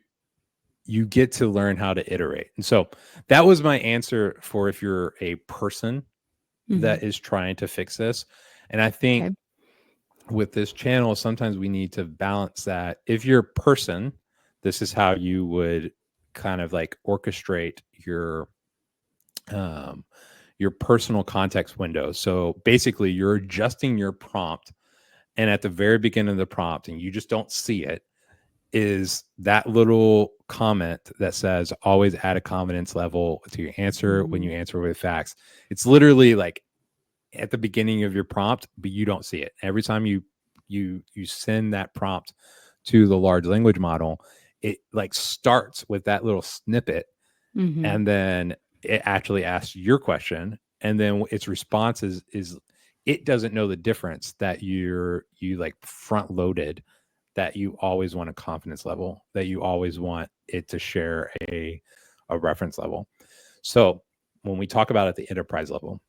Speaker 1: get to learn how to iterate. And so that was my answer for if you're a person
Speaker 2: Mhm.
Speaker 1: that is trying to fix this. And I think
Speaker 2: Okay.
Speaker 1: with this channel, sometimes we need to balance that. If you're a person, this is how you would kind of like orchestrate um, your personal context window. So basically, you're adjusting your prompt, and at the very beginning of the prompt, and you just don't see it, is that little comment that says always add a confidence level to your answer when you
Speaker 2: Mhm.
Speaker 1: answer with facts. It's literally like at the beginning of your prompt, but you don't see it. Every time you send that prompt to the large language model, it like starts with that little snippet,
Speaker 2: Mhm.
Speaker 1: and then it actually asks your question, and then its response is it doesn't know the difference that you like front loaded, that you always want a confidence level, that you always want it to share a reference level. So when we talk about at the enterprise level,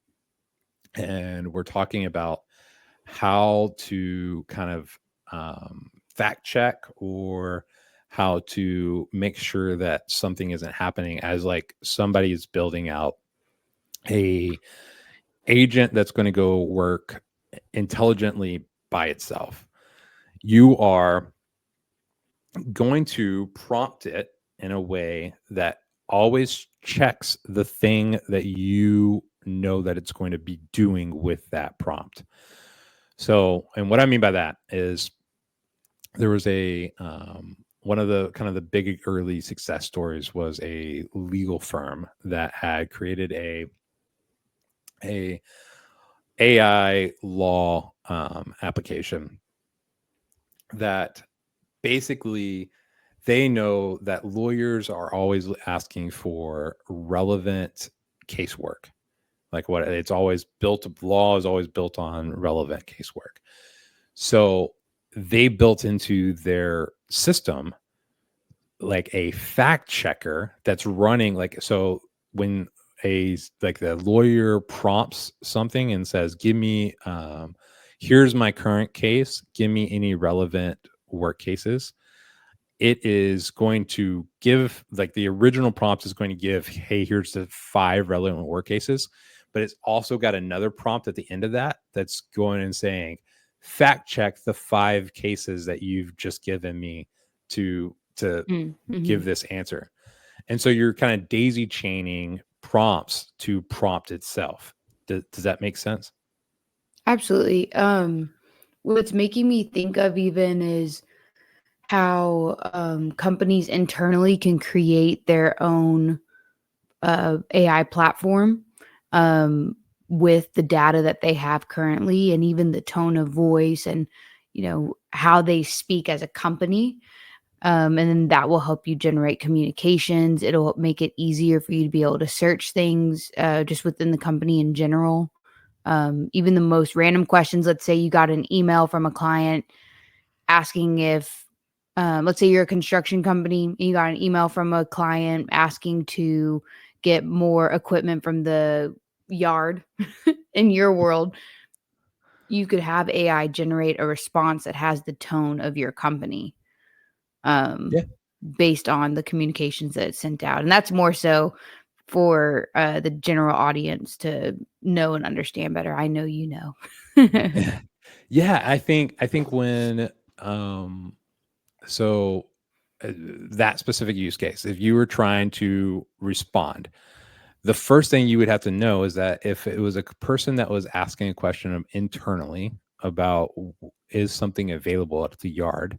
Speaker 1: and we're talking about how to kind of fact check or how to make sure that something isn't happening as like somebody is building out a agent that's going to go work intelligently by itself, you are going to prompt it in a way that always checks the thing that you know that it's going to be doing with that prompt. So, and what I mean by that is there was a one of the kind of the big early success stories was a legal firm that had created a AI law application that basically they know that lawyers are always asking for relevant casework. Like what it's always built, law is always built on relevant casework. So they built into their system like a fact checker that's running like, so when like the lawyer prompts something and says, give me, here's my current case, give me any relevant work cases, it is going to give, like the original prompt is going to give, hey, here's the 5 relevant work cases, but it's also got another prompt at the end of that that's going and saying, fact check the 5 cases that you've just given me to give this answer. And so you're kind of daisy chaining prompts to prompt itself. Does that make sense?
Speaker 2: Absolutely. What's making me think of even is how companies internally can create their own AI platform with the data that they have currently, and even the tone of voice, and how they speak as a company. And then that will help you generate communications. It'll make it easier for you to be able to search things just within the company in general. Even the most random questions. Let's say you got an email from a client asking if, let's say you're a construction company and you got an email from a client asking to get more equipment from the yard in your world. You could have AI generate a response that has the tone of your company.
Speaker 1: Yeah.
Speaker 2: Based on the communications that it's sent out. And that's more so for the general audience to know and understand better. I know you know.
Speaker 1: Yeah, I think when so that specific use case, if you were trying to respond, the first thing you would have to know is that if it was a person that was asking a question internally about is something available at the yard,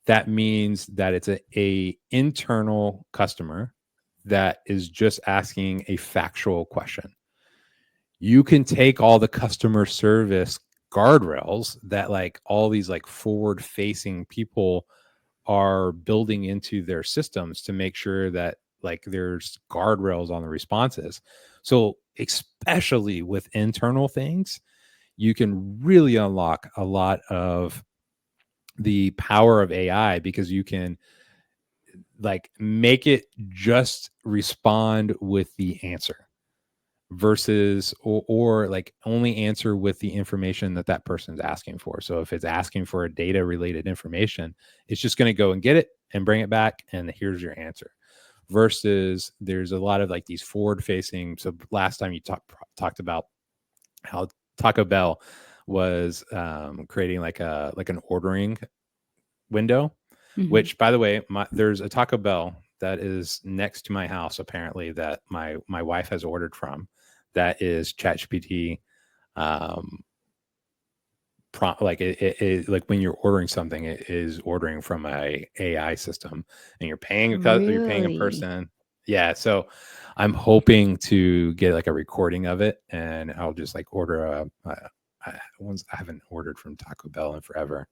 Speaker 1: that means that it's a internal customer that is just asking a factual question. You can take all the customer service guardrails that like all these like forward facing people are building into their systems to make sure that like there's guardrails on the responses. So especially with internal things, you can really unlock a lot of the power of AI because you can like make it just respond with the answer versus or like only answer with the information that that person's asking for. So if it's asking for a data related information, it's just going to go and get it and bring it back and here's your answer. Versus there's a lot of like these forward facing. So last time you talked about how Taco Bell was creating like an ordering window, which by the way, there's a Taco Bell that is next to my house apparently that my wife has ordered from, that is ChatGPT prompt, like it like when you're ordering something, it is ordering from a AI system and you're paying a
Speaker 2: Really?
Speaker 1: person. Yeah, so I'm hoping to get like a recording of it and I'll just like order I haven't ordered from Taco Bell in forever.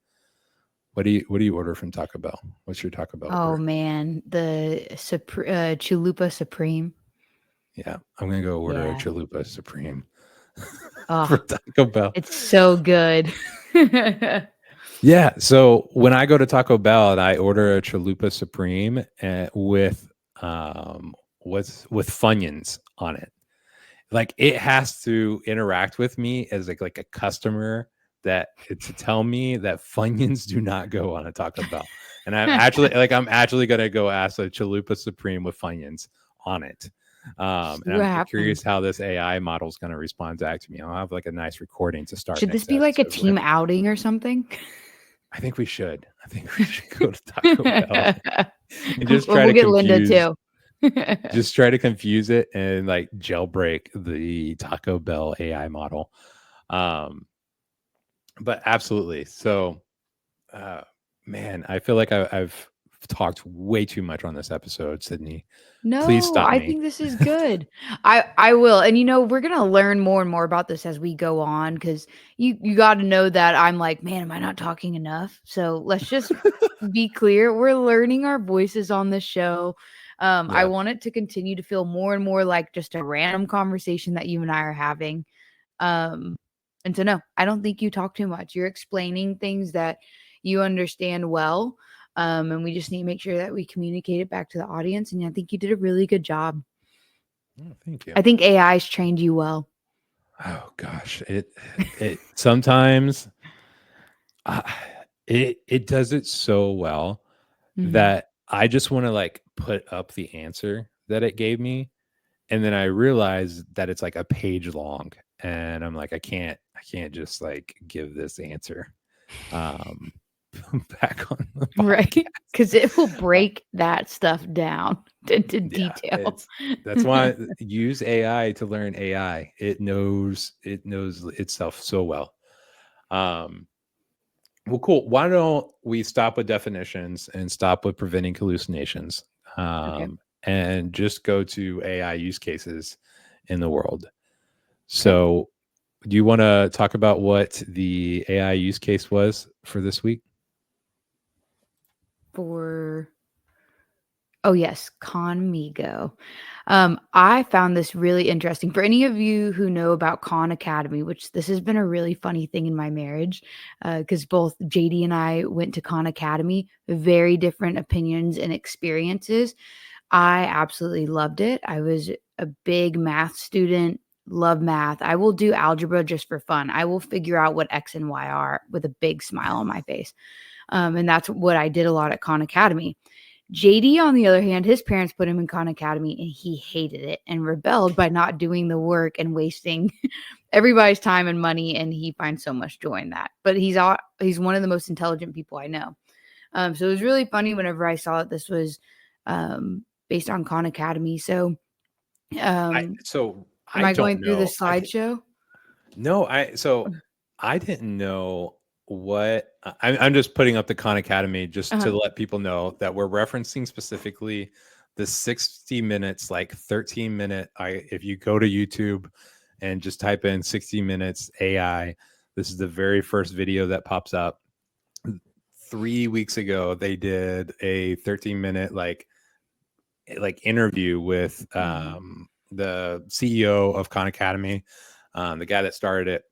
Speaker 1: What do you order from Taco Bell? What's your Taco Bell
Speaker 2: Oh
Speaker 1: order?
Speaker 2: man, the Chalupa Supreme.
Speaker 1: Yeah, I'm gonna go order a
Speaker 2: Yeah.
Speaker 1: Chalupa Supreme for
Speaker 2: Oh,
Speaker 1: Taco Bell.
Speaker 2: it's so good.
Speaker 1: Yeah, so when I go to Taco Bell and I order a Chalupa Supreme with Funyuns on it, like it has to interact with me as like a customer that to tell me that Funyuns do not go on a Taco Bell. And I'm actually gonna go ask a Chalupa Supreme with Funyuns on it. And
Speaker 2: What
Speaker 1: I'm
Speaker 2: happened?
Speaker 1: curious how this AI model is going to respond back to me. I'll have like a nice recording to start
Speaker 2: Should this
Speaker 1: next
Speaker 2: be like a
Speaker 1: episode with.
Speaker 2: team outing or something?
Speaker 1: I think we should. I think we should go to Taco Bell and just try
Speaker 2: We'll
Speaker 1: to
Speaker 2: get Linda too.
Speaker 1: confuse it and like jailbreak the Taco Bell AI model. But absolutely. So, man, I feel like I've talked way too much on this episode, Cydney. Please
Speaker 2: No,
Speaker 1: stop
Speaker 2: I
Speaker 1: me.
Speaker 2: think this is good. I will. And we're gonna learn more and more about this as we go on, because you got to know that I'm like, man, am I not talking enough? So let's just be clear. We're learning our voices on this show. I
Speaker 1: Yeah.
Speaker 2: want it to continue to feel more and more like just a random conversation that you and I are having. Um, and so, no, I don't think you talk too much. You're explaining things that you understand well. And we just need to make sure that we communicate it back to the audience. And I think you did a really good job.
Speaker 1: Oh, thank you.
Speaker 2: I think AI's trained you well.
Speaker 1: Oh gosh, it sometimes it does it so well
Speaker 2: Mhm.
Speaker 1: that I just want to like put up the answer that it gave me, and then I realize that it's like a page long, and I'm like, I can't just like give this answer um back on the
Speaker 2: Right.
Speaker 1: podcast.
Speaker 2: Because it will break that stuff down into
Speaker 1: Yeah,
Speaker 2: detail.
Speaker 1: that's why use AI to learn AI. It knows itself so well. Um, well, cool. Why don't we stop with definitions and stop with preventing hallucinations,
Speaker 2: Okay.
Speaker 1: and just go to AI use cases in the world?
Speaker 2: Okay.
Speaker 1: So, do you want to talk about what the AI use case was for this week?
Speaker 2: For Oh, yes, Khanmigo. I found this really interesting. For any of you who know about Khan Academy, which this has been a really funny thing in my marriage, because both JD and I went to Khan Academy, very different opinions and experiences. I absolutely loved it. I was a big math student, love math. I will do algebra just for fun. I will figure out what X and Y are with a big smile on my face. And that's what I did a lot at Khan Academy. JD, on the other hand, his parents put him in Khan Academy and he hated it and rebelled by not doing the work and wasting everybody's time and money. And he finds so much joy in that. But he's one of the most intelligent people I know. So it was really funny whenever I saw that this was based on Khan Academy. So
Speaker 1: I
Speaker 2: um,
Speaker 1: so
Speaker 2: am
Speaker 1: I
Speaker 2: I
Speaker 1: don't
Speaker 2: going through the
Speaker 1: know.
Speaker 2: slideshow?
Speaker 1: No, I didn't know what I'm just putting up the Khan Academy just to
Speaker 2: Uh-huh.
Speaker 1: let people know that we're referencing specifically the 60 minutes, like 13-minute. If you go to YouTube and just type in 60 minutes AI, this is the very first video that pops up. 3 weeks ago, they did a 13-minute like interview with
Speaker 2: Mhm.
Speaker 1: the CEO of Khan Academy, the guy that started it,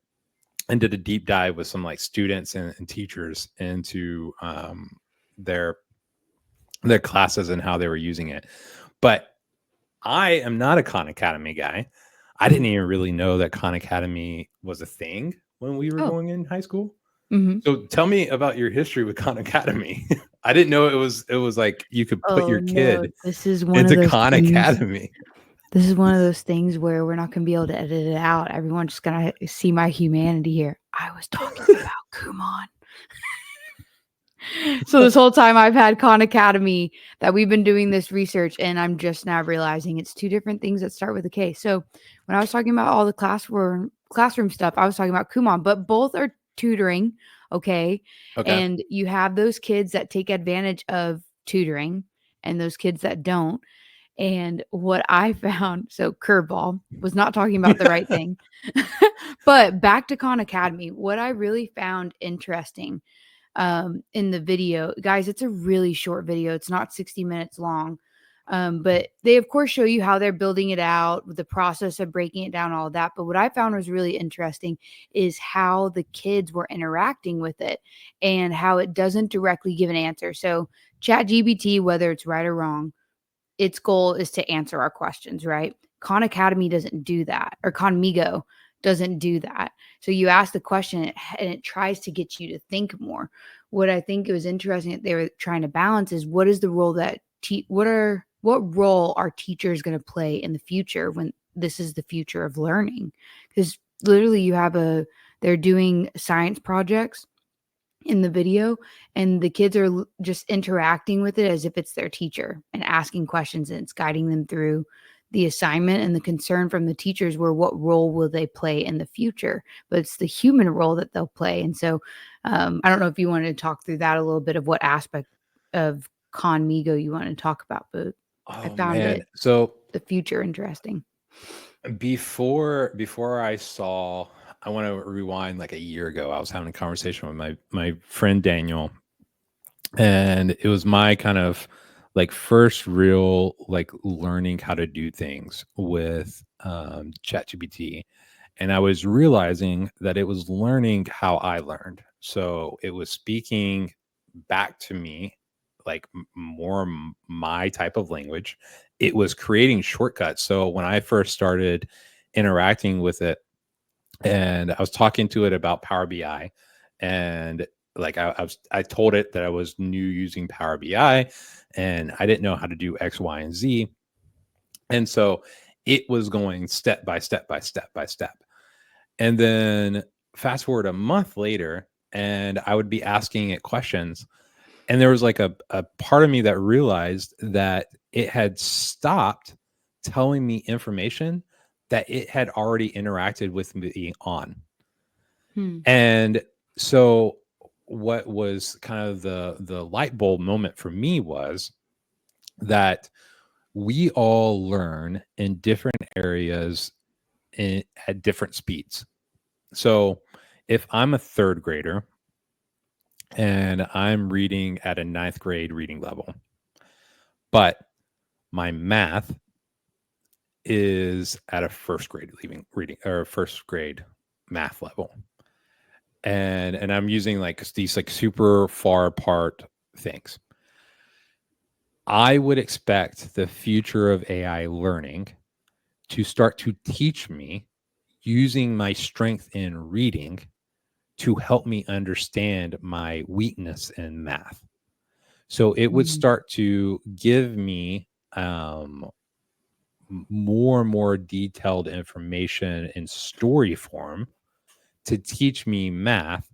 Speaker 1: and did a deep dive with some like students and teachers into their classes and how they were using it. But I am not a Khan Academy guy. I didn't
Speaker 2: Mhm.
Speaker 1: even really know that Khan Academy was a thing when we were
Speaker 2: Oh.
Speaker 1: going in high school.
Speaker 2: Mhm.
Speaker 1: So tell me about your history with Khan Academy. I didn't know it was like you could put
Speaker 2: Oh
Speaker 1: your
Speaker 2: no,
Speaker 1: kid
Speaker 2: this is one of
Speaker 1: into
Speaker 2: those
Speaker 1: Khan
Speaker 2: things.
Speaker 1: Academy.
Speaker 2: This is one of those things where we're not gonna be able to edit it out. Everyone's just gonna see my humanity here. I was talking about Kumon. So this whole time I've had Khan Academy that we've been doing this research, and I'm just now realizing it's two different things that start with a K. So when I was talking about all the classroom stuff, I was talking about Kumon, but both are tutoring, okay?
Speaker 1: Okay.
Speaker 2: And you have those kids that take advantage of tutoring and those kids that don't. And what I found, so curveball, was not talking about the right thing. But back to Khan Academy, what I really found interesting in the video, guys, it's a really short video. It's not 60 minutes long. But they of course show you how they're building it out, the process of breaking it down, all of that. But what I found was really interesting is how the kids were interacting with it and how it doesn't directly give an answer. So ChatGPT, whether it's right or wrong, its goal is to answer our questions, right? Khan Academy doesn't do that, or Khanmigo doesn't do that. So you ask the question and it tries to get you to think more. What I think it was interesting that they were trying to balance is what is the role that what role are teachers going to play in the future when this is the future of learning? Because literally they're doing science projects in the video, and the kids are just interacting with it as if it's their teacher and asking questions, and it's guiding them through the assignment. And the concern from the teachers were what role will they play in the future, but it's the human role that they'll play. And so I don't know if you wanted to talk through that a little bit of what aspect of Conmigo you want to talk about, but I
Speaker 1: Oh
Speaker 2: found
Speaker 1: man.
Speaker 2: it
Speaker 1: So
Speaker 2: the future interesting.
Speaker 1: before I want to rewind like a year ago. I was having a conversation with my friend Daniel, and it was my kind of like first real like learning how to do things with ChatGPT, and I was realizing that it was learning how I learned. So it was speaking back to me like more my type of language. It was creating shortcuts. So when I first started interacting with it, and I was talking to it about Power BI, and like I told it that I was new using Power BI, and I didn't know how to do X, Y, and Z, and so it was going step by step by step by step. And then fast forward a month later, and I would be asking it questions, and there was like a part of me that realized that it had stopped telling me information that it had already interacted with me on.
Speaker 2: Hmm.
Speaker 1: And so what was kind of the light bulb moment for me was that we all learn in different areas at different speeds. So if I'm a third grader and I'm reading at a ninth grade reading level, but my math is at a first grade reading or first grade math level, and I'm using like these like super far apart things, I would expect the future of AI learning to start to teach me using my strength in reading to help me understand my weakness in math. So it would
Speaker 2: Hmm.
Speaker 1: start to give me um, more and more detailed information in story form to teach me math,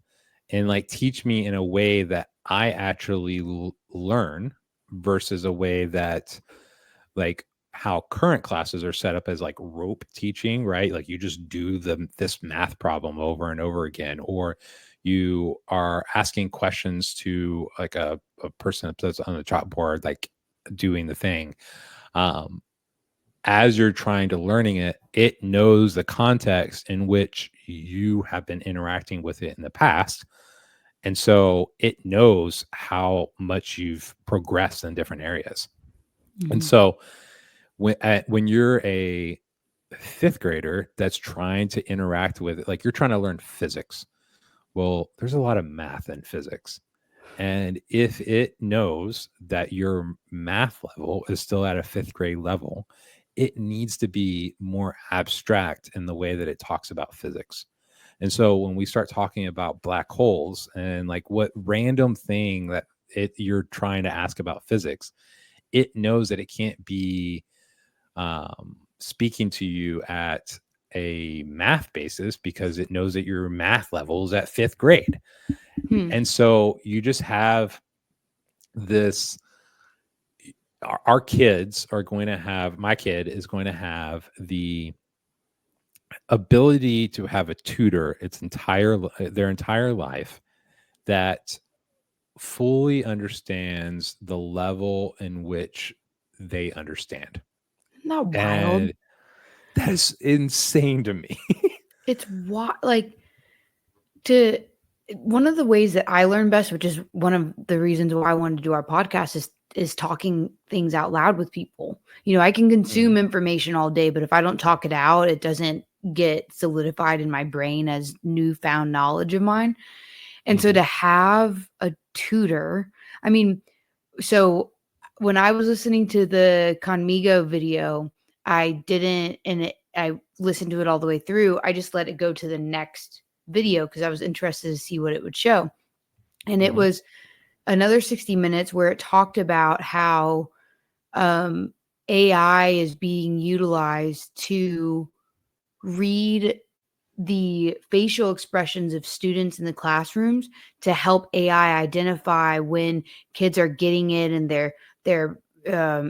Speaker 1: and like teach me in a way that I actually learn versus a way that like how current classes are set up as like rope teaching, right? Like you just do this math problem over and over again, or you are asking questions to like a person that's on the chalkboard, like doing the thing. Um, as you're trying to learning it, it knows the context in which you have been interacting with it in the past. And so it knows how much you've progressed in different areas. And
Speaker 2: Hmm.
Speaker 1: so when you're a fifth grader that's trying to interact with it, like you're trying to learn physics, well, there's a lot of math in physics. And if it knows that your math level is still at a fifth grade level, it needs to be more abstract in the way that it talks about physics. And so when we start talking about black holes and like what random thing that you're trying to ask about physics, it knows that it can't be speaking to you at a math basis because it knows that your math level is at fifth grade.
Speaker 2: Hmm.
Speaker 1: And so you just have this, our kids are going to have, my kid is going to have the ability to have a tutor their entire life that fully understands the level in which they understand.
Speaker 2: Isn't that wild?
Speaker 1: And that is insane to me.
Speaker 2: It's like to one of the ways that I learn best, which is one of the reasons why I wanted to do our podcast, is talking things out loud with people. I can consume information all day, but if I don't talk it out, it doesn't get solidified in my brain as newfound knowledge of mine. And so
Speaker 1: Mhm.
Speaker 2: to have a tutor, I mean, so when I was listening to the Khanmigo video, I didn't, I listened to it all the way through. I just let it go to the next video because I was interested to see what it would show. And it
Speaker 1: Mhm.
Speaker 2: was another 60 minutes where it talked about how um, AI is being utilized to read the facial expressions of students in the classrooms to help AI identify when kids are getting it and they're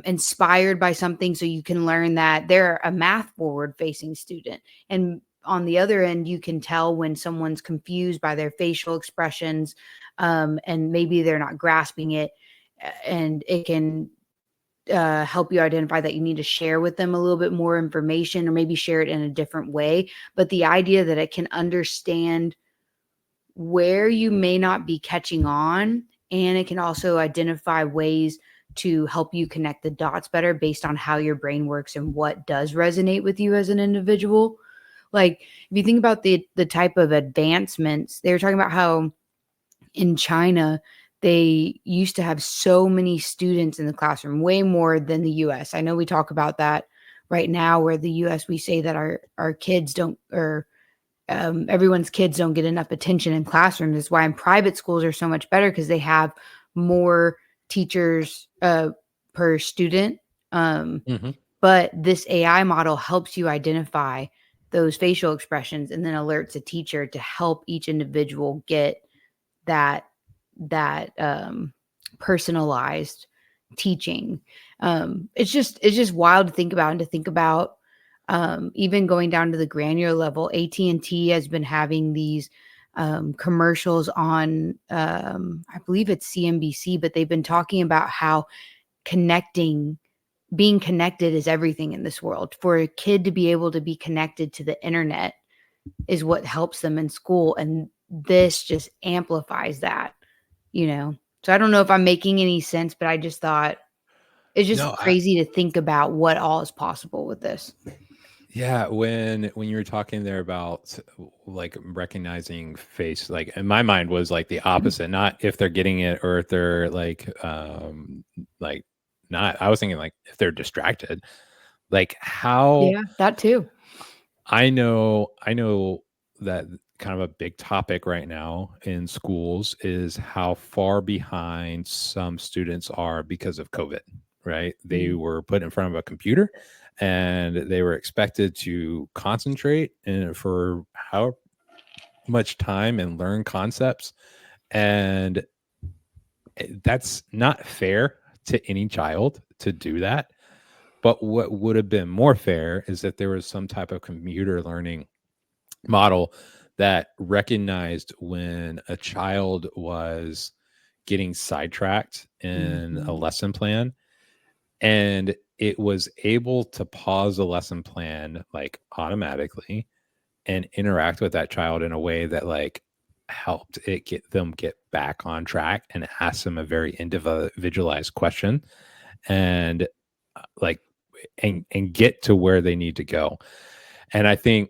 Speaker 2: inspired by something, so you can learn that they're a math forward facing student. And on the other end, you can tell when someone's confused by their facial expressions, and maybe they're not grasping it, and it can help you identify that you need to share with them a little bit more information or maybe share it in a different way. But the idea that it can understand where you may not be catching on, and it can also identify ways to help you connect the dots better based on how your brain works and what does resonate with you as an individual. Like if you think about the type of advancements, they were talking about how in China they used to have so many students in the classroom, way more than the US. I know we talk about that right now, where the US, we say that our kids don't, or everyone's kids don't get enough attention in classrooms. That's why in private schools are so much better, because they have more teachers per student.
Speaker 1: Mm-hmm.
Speaker 2: But this AI model helps you identify those facial expressions and then alerts a teacher to help each individual get that personalized teaching. It's just wild to think about, and to think about even going down to the granular level. AT&T has been having these commercials on I believe it's CNBC, but they've been talking about how being connected is everything in this world. For a kid to be able to be connected to the internet is what helps them in school, and this just amplifies that, you know. So I don't know if I'm making any sense, but I just thought it's just
Speaker 1: No,
Speaker 2: crazy to think about what all is possible with this.
Speaker 1: yeah, when you were talking there about like recognizing face, like in my mind was like the opposite, not if they're getting it or if they're like not. I was thinking like if they're distracted, like how
Speaker 2: Yeah, that too.
Speaker 1: I know that kind of a big topic right now in schools is how far behind some students are because of COVID, right? They
Speaker 2: Mm.
Speaker 1: were put in front of a computer and they were expected to concentrate for how much time and learn concepts. And that's not fair to any child to do that. But what would have been more fair is that there was some type of computer learning model that recognized when a child was getting sidetracked in a
Speaker 2: Mhm.
Speaker 1: lesson plan, and it was able to pause the lesson plan like automatically and interact with that child in a way that like helped it get back on track and ask them a very individualized question, and like and get to where they need to go. And I think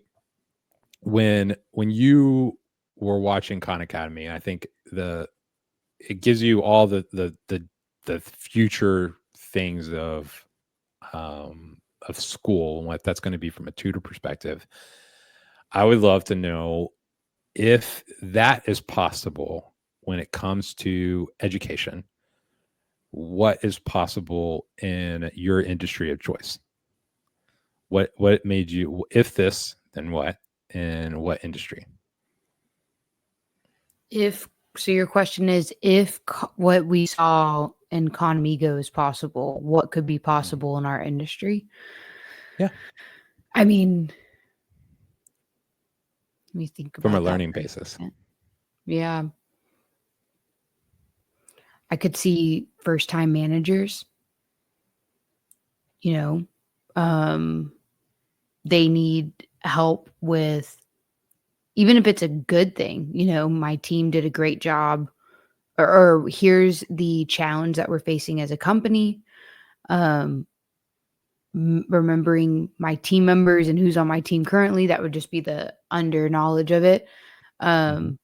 Speaker 1: when you were watching Khan Academy, I think it gives you all the future things of school and what that's going to be from a tutor perspective. I would love to know if that is possible when it comes to education. What is possible in your industry of choice? What made you, if this, then what, in what industry?
Speaker 2: If so, your question is if what we saw in Khanmigo is possible, what could be
Speaker 1: Mhm.
Speaker 2: possible in our industry?
Speaker 1: Yeah,
Speaker 2: I mean, let me think
Speaker 1: from a
Speaker 2: about that
Speaker 1: learning
Speaker 2: for a
Speaker 1: basis.
Speaker 2: second. Yeah, I could see first time managers, you know, um, they need help with, even if it's a good thing, my team did a great job, or here's the challenge that we're facing as a company. Um, remembering my team members and who's on my team currently, that would just be the under knowledge of it.
Speaker 1: Mhm.
Speaker 2: Um,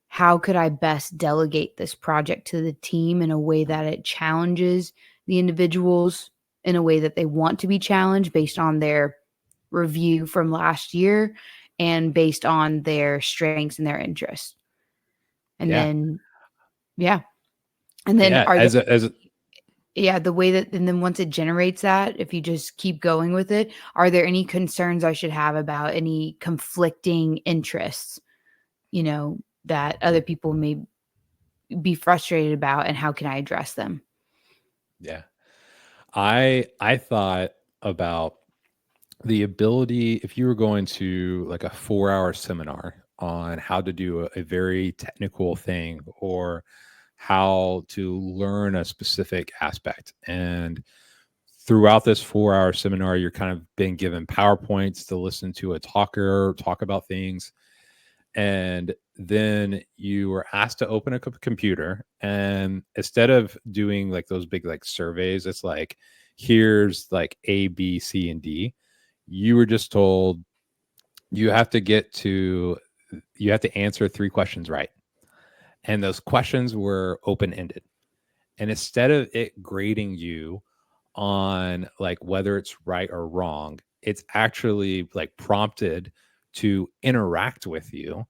Speaker 2: how could I best delegate this project to the team in a way that it challenges the individuals in a way that they want to be challenged based on their review from last year and based on their strengths and their interests. And
Speaker 1: Yeah.
Speaker 2: then, yeah. And then
Speaker 1: Yeah,
Speaker 2: are there,
Speaker 1: as a
Speaker 2: yeah, the way that, and then once it generates that, if you just keep going with it, are there any concerns I should have about any conflicting interests, that other people may be frustrated about, and how can I address them?
Speaker 1: yeah. I thought about the ability, if you were going to like a 4-hour seminar on how to do a very technical thing or how to learn a specific aspect. And throughout this 4-hour seminar, you're kind of being given PowerPoints to listen to a talker talk about things. And then you were asked to open a computer, and instead of doing like those big like surveys, it's like, here's like A, B, C, and D. You were just told you have to answer 3 questions right. And those questions were open-ended. And instead of it grading you on like whether it's right or wrong, it's actually like prompted to interact with you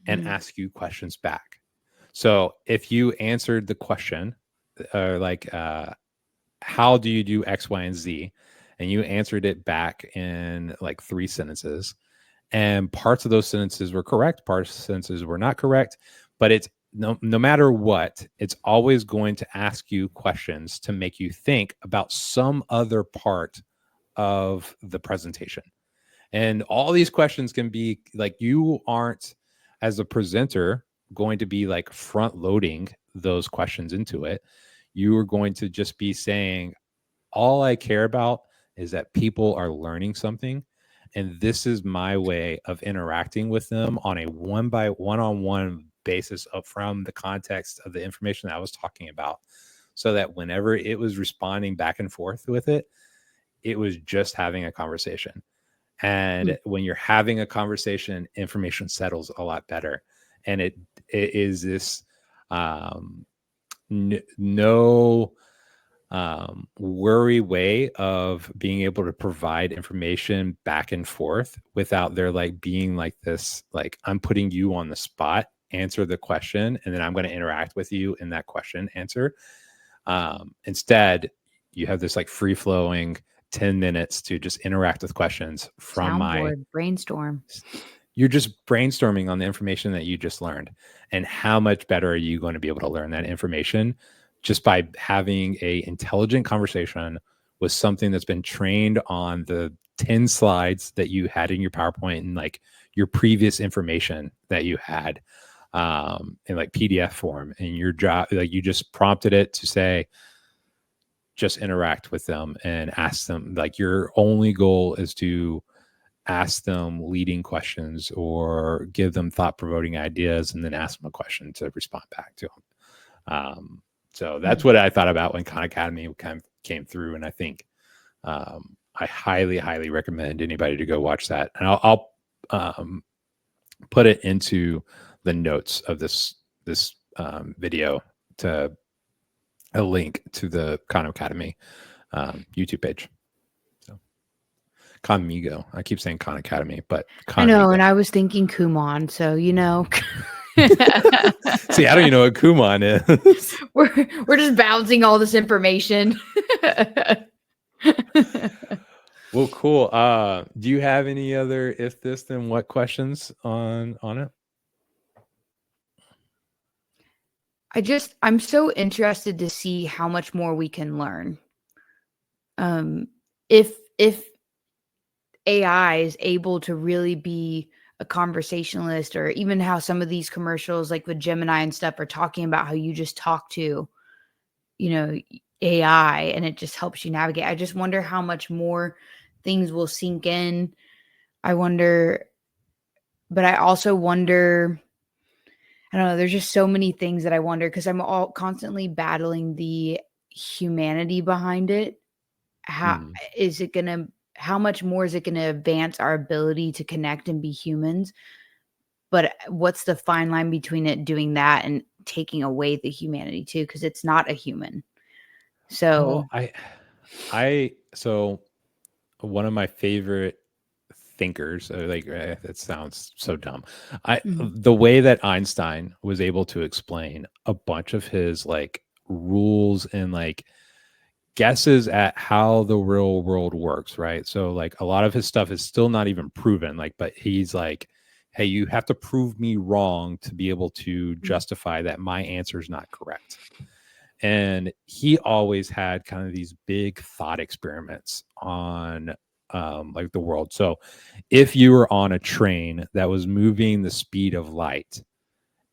Speaker 1: and ask you questions back. So if you answered the question, how do you do X, Y, and Z? And you answered it back in like 3 sentences, and parts of those sentences were correct, parts of sentences were not correct, but it's no matter what, it's always going to ask you questions to make you think about some other part of the presentation. And all these questions can be like, you aren't, as a presenter, going to be like front loading those questions into it. You are going to just be saying, all I care about is that people are learning something. And this is my way of interacting with them on a one-on-one basis from the context of the information that I was talking about. So that whenever it was responding back and forth with it, it was just having a conversation. And when you're having a conversation, information settles a lot better. And it is this no worry way of being able to provide information back and forth without there like being like this, like, I'm putting you on the spot, answer the question, and then I'm going to interact with you in that question answer. Instead, you have this like free flowing 10 minutes to just interact with questions from
Speaker 2: soundboard, brainstorm.
Speaker 1: You're just brainstorming on the information that you just learned. And how much better are you going to be able to learn that information just by having a intelligent conversation with something that's been trained on the 10 slides that you had in your PowerPoint and like your previous information that you had in like PDF form, and your job, like you just prompted it to say, just interact with them and ask them, like your only goal is to ask them leading questions or give them thought-provoking ideas and then ask them a question to respond back to them. So that's what I thought about when Khan Academy kind of came through. And I think I highly, highly recommend anybody to go watch that. And I'll put it into the notes of this video, to a link to the Khan Academy YouTube page. So Khanmigo. I keep saying Khan Academy, but Khanmigo.
Speaker 2: I know, and I was thinking Kumon, so you know.
Speaker 1: See, I don't even know what Kumon is.
Speaker 2: We're just bouncing all this information.
Speaker 1: Well, cool. Do you have any other if this then what questions on it?
Speaker 2: I'm so interested to see how much more we can learn. If AI is able to really be a conversationalist, or even how some of these commercials like with Gemini and stuff are talking about how you just talk to, AI and it just helps you navigate. I just wonder how much more things will sink in. I wonder, but I also wonder, I don't know, there's just so many things that I wonder, because I'm all constantly battling the humanity behind it. How much more is it going to advance our ability to connect and be humans? But what's the fine line between it doing that and taking away the humanity too? Because it's not a human. So
Speaker 1: So one of my favorite thinkers, that sounds so dumb. The way that Einstein was able to explain a bunch of his like rules and like guesses at how the real world works, right? So like a lot of his stuff is still not even proven, like, but he's like, hey, you have to prove me wrong to be able to justify that my answer is not correct. And he always had kind of these big thought experiments on like the world. So if you were on a train that was moving the speed of light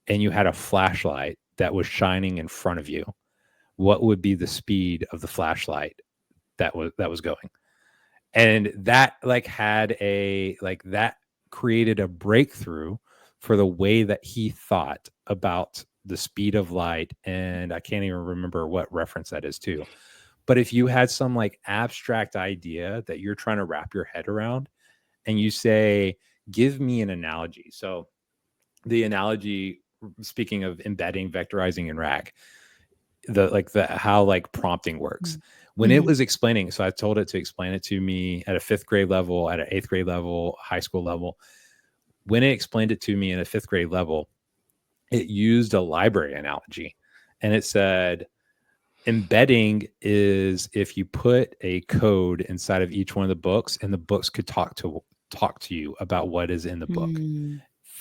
Speaker 1: and you had a flashlight that was shining in front of you, what would be the speed of the flashlight that was going? And that like had that created a breakthrough for the way that he thought about the speed of light. And I can't even remember what reference that is to. But if you had some like abstract idea that you're trying to wrap your head around, and you say, give me an analogy. So the analogy, speaking of embedding, vectorizing, and RAG, the how like prompting works. When it was explaining, so I told it to explain it to me at a 5th grade level, at an 8th grade level, high school level. When it explained it to me in a 5th grade level, it used a library analogy, and it said, embedding is if you put a code inside of each one of the books, and the books could talk to you about what is in the book.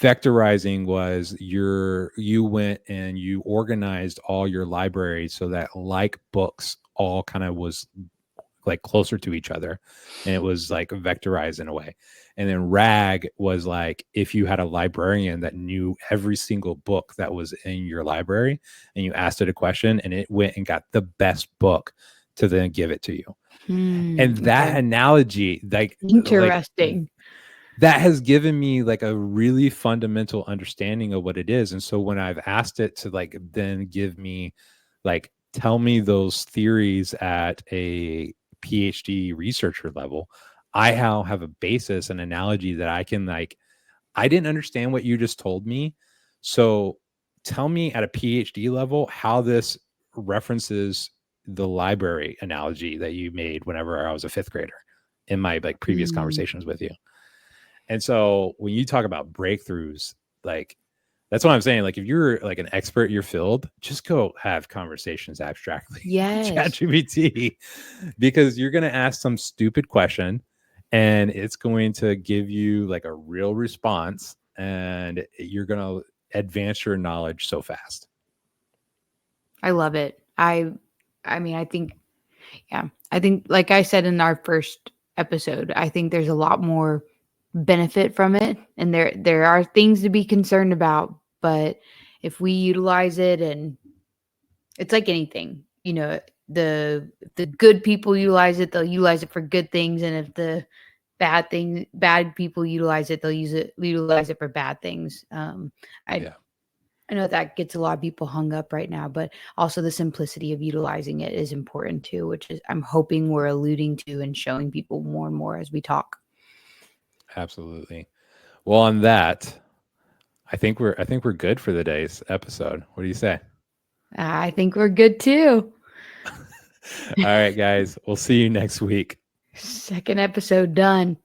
Speaker 1: Vectorizing was you went and you organized all your libraries so that like books all kind of was like closer to each other, and it was like vectorized in a way. And then RAG was like if you had a librarian that knew every single book that was in your library, and you asked it a question, and it went and got the best book to then give it to you. And that analogy,
Speaker 2: interesting.
Speaker 1: That has given me like a really fundamental understanding of what it is. And so when I've asked it to like then give me like tell me those theories at a PhD researcher level, I now have a basis, an analogy that I can like, I didn't understand what you just told me. So tell me at a PhD level how this references the library analogy that you made whenever I was a 5th grader in my like previous conversations with you. And so when you talk about breakthroughs, like that's what I'm saying. Like if you're like an expert in your field, just go have conversations abstractly with ChatGPT, because you're going to ask some stupid question and it's going to give you like a real response, and you're going to advance your knowledge so fast.
Speaker 2: I love it. I mean, I think like I said in our first episode, I think there's a lot more benefit from it, and there are things to be concerned about, but if we utilize it, and it's like anything, the good people utilize it, they'll utilize it for good things, and if the bad people utilize it, they'll utilize it for bad things. I know that gets a lot of people hung up right now, but also the simplicity of utilizing it is important too, which is I'm hoping we're alluding to and showing people more and more as we talk.
Speaker 1: Absolutely. Well, on that, I think we're good for the day's episode. What do you say?
Speaker 2: I think we're good too.
Speaker 1: All right, guys. We'll see you next week.
Speaker 2: Second episode done.